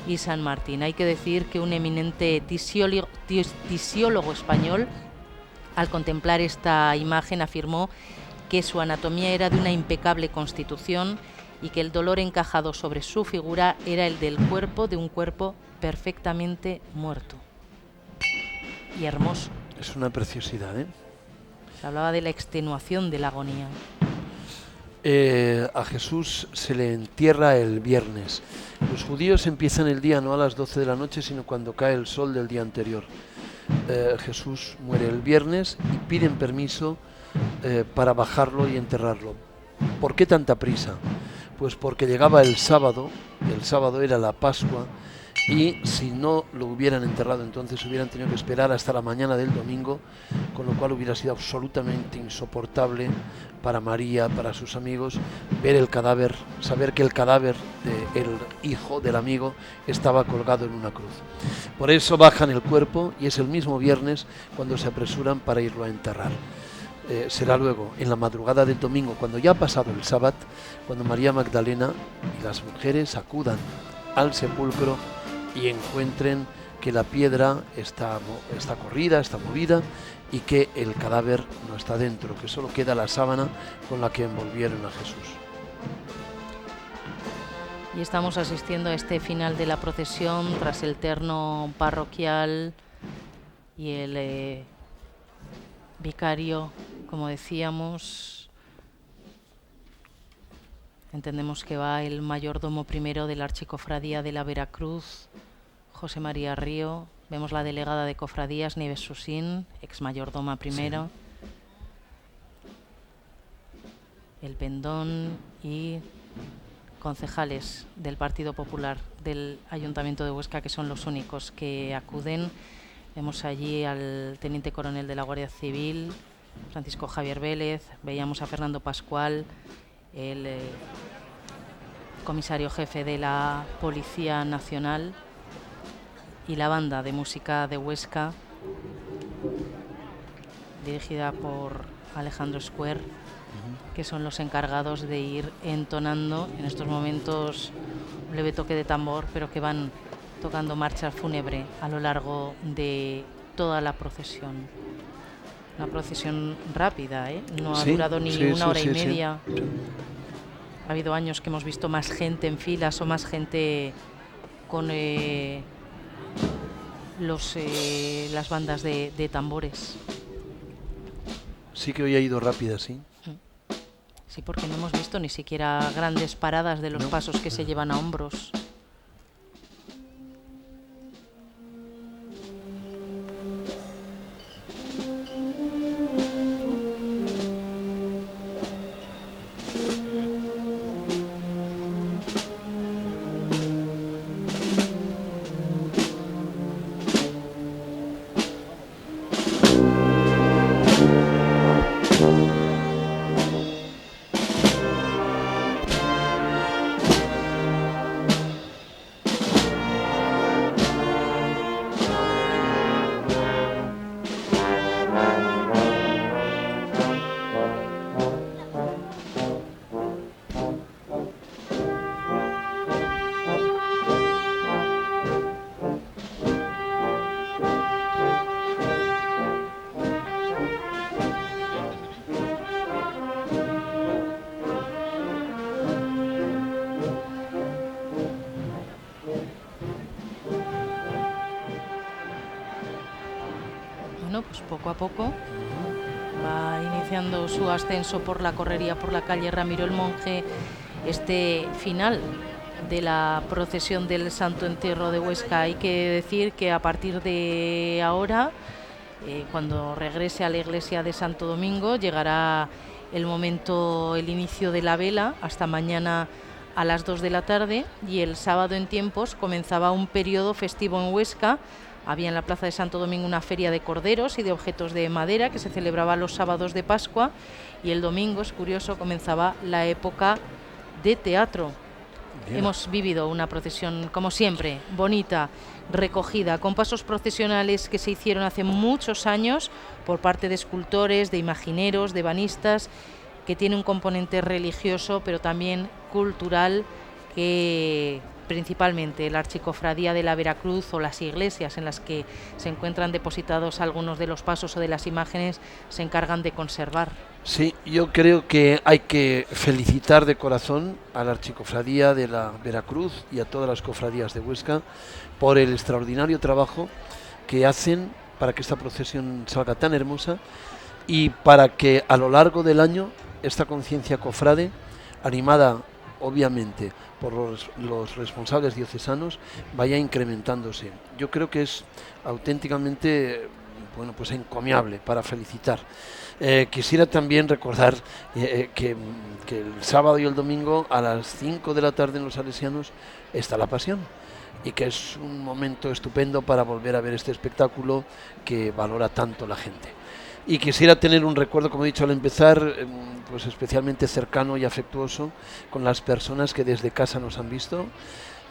y San Martín. Hay que decir que un eminente tisiólogo español, al contemplar esta imagen, afirmó que su anatomía era de una impecable constitución y que el dolor encajado sobre su figura era el del cuerpo de un cuerpo perfectamente muerto. Y hermoso. Es una preciosidad, ¿eh? Se hablaba de la extenuación de la agonía. A Jesús se le entierra el viernes. Los judíos empiezan el día no a las 12 de la noche, sino cuando cae el sol del día anterior. Jesús muere el viernes y piden permiso para bajarlo y enterrarlo. ¿Por qué tanta prisa? Pues porque llegaba el sábado era la Pascua, y si no lo hubieran enterrado entonces hubieran tenido que esperar hasta la mañana del domingo, con lo cual hubiera sido absolutamente insoportable para María, para sus amigos, ver el cadáver, saber que el cadáver del hijo del amigo estaba colgado en una cruz. Por eso bajan el cuerpo y es el mismo viernes cuando se apresuran para irlo a enterrar. Será luego, en la madrugada del domingo, cuando ya ha pasado el sábado, cuando María Magdalena y las mujeres acudan al sepulcro y encuentren que la piedra está corrida, está movida, y que el cadáver no está dentro, que solo queda la sábana con la que envolvieron a Jesús. Y estamos asistiendo a este final de la procesión tras el terno parroquial y el vicario, como decíamos. Entendemos que va el mayordomo primero de la Archicofradía de la Veracruz, José María Río. Vemos la delegada de cofradías, Nieves Susín, ex mayordoma primero. Sí. El pendón y concejales del Partido Popular del Ayuntamiento de Huesca, que son los únicos que acuden. Vemos allí al teniente coronel de la Guardia Civil, Francisco Javier Vélez. Veíamos a Fernando Pascual, el comisario jefe de la Policía Nacional, y la banda de música de Huesca, dirigida por Alejandro Square, que son los encargados de ir entonando en estos momentos un leve toque de tambor, pero que van tocando marcha fúnebre a lo largo de toda la procesión. Una procesión rápida, ¿eh? No ha durado ni una hora y media. Sí. Ha habido años que hemos visto más gente en filas o más gente con las bandas de tambores. Sí que hoy ha ido rápida, sí. Sí, porque no hemos visto ni siquiera grandes paradas de los pasos que se llevan a hombros. Pues poco a poco va iniciando su ascenso por la correría por la calle Ramiro el Monje, este final de la procesión del Santo Entierro de Huesca. Hay que decir que a partir de ahora, cuando regrese a la iglesia de Santo Domingo, llegará el inicio de la vela, hasta mañana a las 2 de la tarde, y el sábado en tiempos comenzaba un periodo festivo en Huesca Había en la Plaza de Santo Domingo una feria de corderos y de objetos de madera que se celebraba los sábados de Pascua, y el domingo, es curioso, comenzaba la época de teatro. Bien. Hemos vivido una procesión, como siempre, bonita, recogida, con pasos procesionales que se hicieron hace muchos años por parte de escultores, de imagineros, de banistas, que tiene un componente religioso, pero también cultural, que principalmente la Archicofradía de la Veracruz o las iglesias en las que se encuentran depositados algunos de los pasos o de las imágenes se encargan de conservar. Sí, yo creo que hay que felicitar de corazón a la Archicofradía de la Veracruz y a todas las cofradías de Huesca por el extraordinario trabajo que hacen para que esta procesión salga tan hermosa y para que a lo largo del año esta conciencia cofrade, animada obviamente por los responsables diocesanos, vaya incrementándose. Yo creo que es auténticamente, bueno, pues encomiable para felicitar. Quisiera también recordar que el sábado y el domingo a las 5 de la tarde en los Salesianos está la Pasión, y que es un momento estupendo para volver a ver este espectáculo que valora tanto la gente. Y quisiera tener un recuerdo, como he dicho al empezar, pues especialmente cercano y afectuoso con las personas que desde casa nos han visto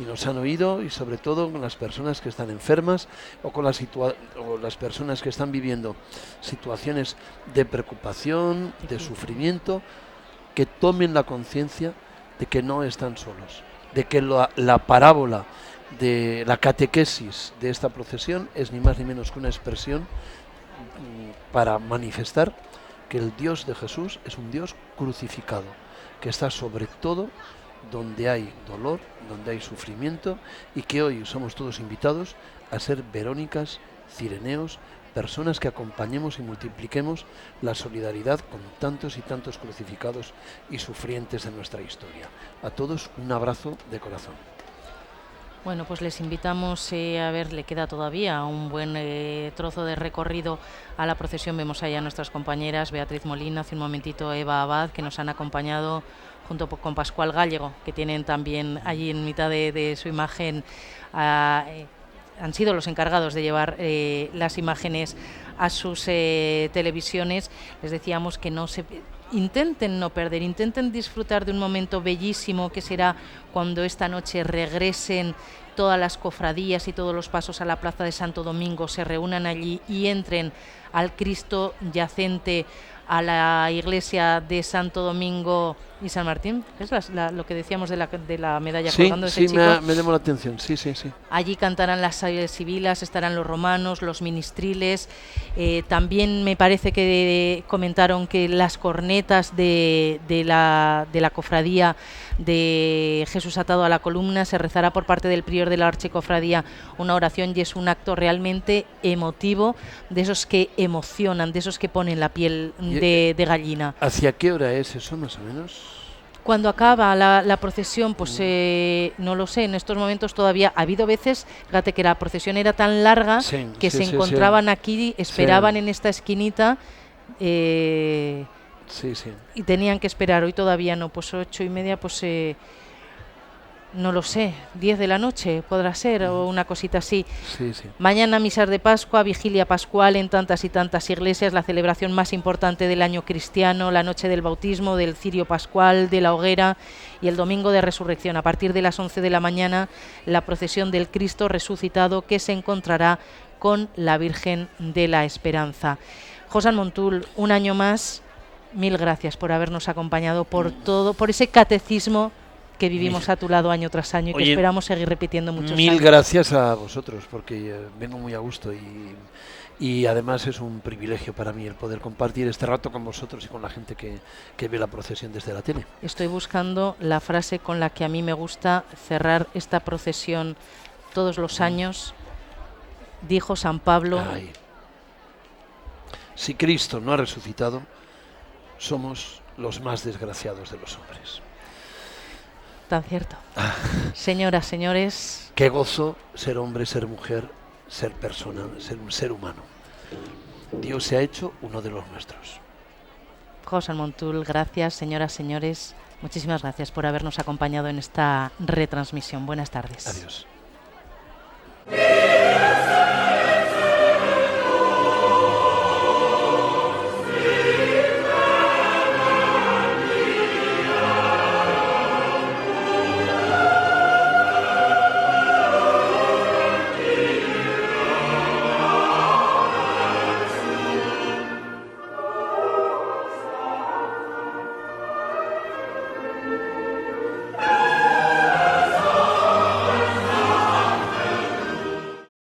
y nos han oído, y sobre todo con las personas que están enfermas o con las personas que están viviendo situaciones de preocupación, de sufrimiento, que tomen la conciencia de que no están solos, de que la parábola de la catequesis de esta procesión es ni más ni menos que una expresión para manifestar que el Dios de Jesús es un Dios crucificado, que está sobre todo donde hay dolor, donde hay sufrimiento, y que hoy somos todos invitados a ser Verónicas, Cireneos, personas que acompañemos y multipliquemos la solidaridad con tantos y tantos crucificados y sufrientes de nuestra historia. A todos un abrazo de corazón. Bueno, pues les invitamos a ver, le queda todavía un buen trozo de recorrido a la procesión. Vemos ahí a nuestras compañeras Beatriz Molina, hace un momentito Eva Abad, que nos han acompañado junto con Pascual Gallego, que tienen también allí en mitad de su imagen, han sido los encargados de llevar las imágenes a sus televisiones. Les decíamos que intenten no perder, intenten disfrutar de un momento bellísimo que será cuando esta noche regresen todas las cofradías y todos los pasos a la Plaza de Santo Domingo, se reúnan allí y entren al Cristo yacente, a la iglesia de Santo Domingo y San Martín. Es lo que decíamos de la medalla colgando de ese chico. Sí, me llamó la atención, sí. Allí cantarán las sibilas, estarán los romanos, los ministriles. También me parece que comentaron que las cornetas de la cofradía de Jesús atado a la columna, se rezará por parte del prior de la Archicofradía una oración, y es un acto realmente emotivo, de esos que emocionan, de esos que ponen la piel de gallina. ¿Hacia qué hora es eso, más o menos? Cuando acaba la procesión, pues no lo sé, en estos momentos todavía ha habido veces, fíjate que la procesión era tan larga que se encontraban aquí, esperaban en esta esquinita y tenían que esperar. Hoy todavía no, pues 8:30, pues no lo sé, 10 de la noche podrá ser, o una cosita así. Mañana misas de Pascua, vigilia pascual en tantas y tantas iglesias, la celebración más importante del año cristiano, la noche del bautismo, del cirio pascual, de la hoguera, y el domingo de resurrección. A partir de las 11 de la mañana, la procesión del Cristo resucitado, que se encontrará con la Virgen de la Esperanza. Josan Montul, un año más, mil gracias por habernos acompañado, por todo, por ese catecismo que vivimos a tu lado año tras año y que esperamos seguir repitiendo muchos años. Mil gracias a vosotros, porque vengo muy a gusto y además es un privilegio para mí el poder compartir este rato con vosotros y con la gente que ve la procesión desde la tele. Estoy buscando la frase con la que a mí me gusta cerrar esta procesión todos los años. Dijo San Pablo: si Cristo no ha resucitado, somos los más desgraciados de los hombres. Tan cierto. Señoras, señores, qué gozo ser hombre, ser mujer, ser persona, ser un ser humano. Dios se ha hecho uno de los nuestros. Josan Montul, gracias. Señoras, señores, muchísimas gracias por habernos acompañado en esta retransmisión. Buenas tardes. Adiós.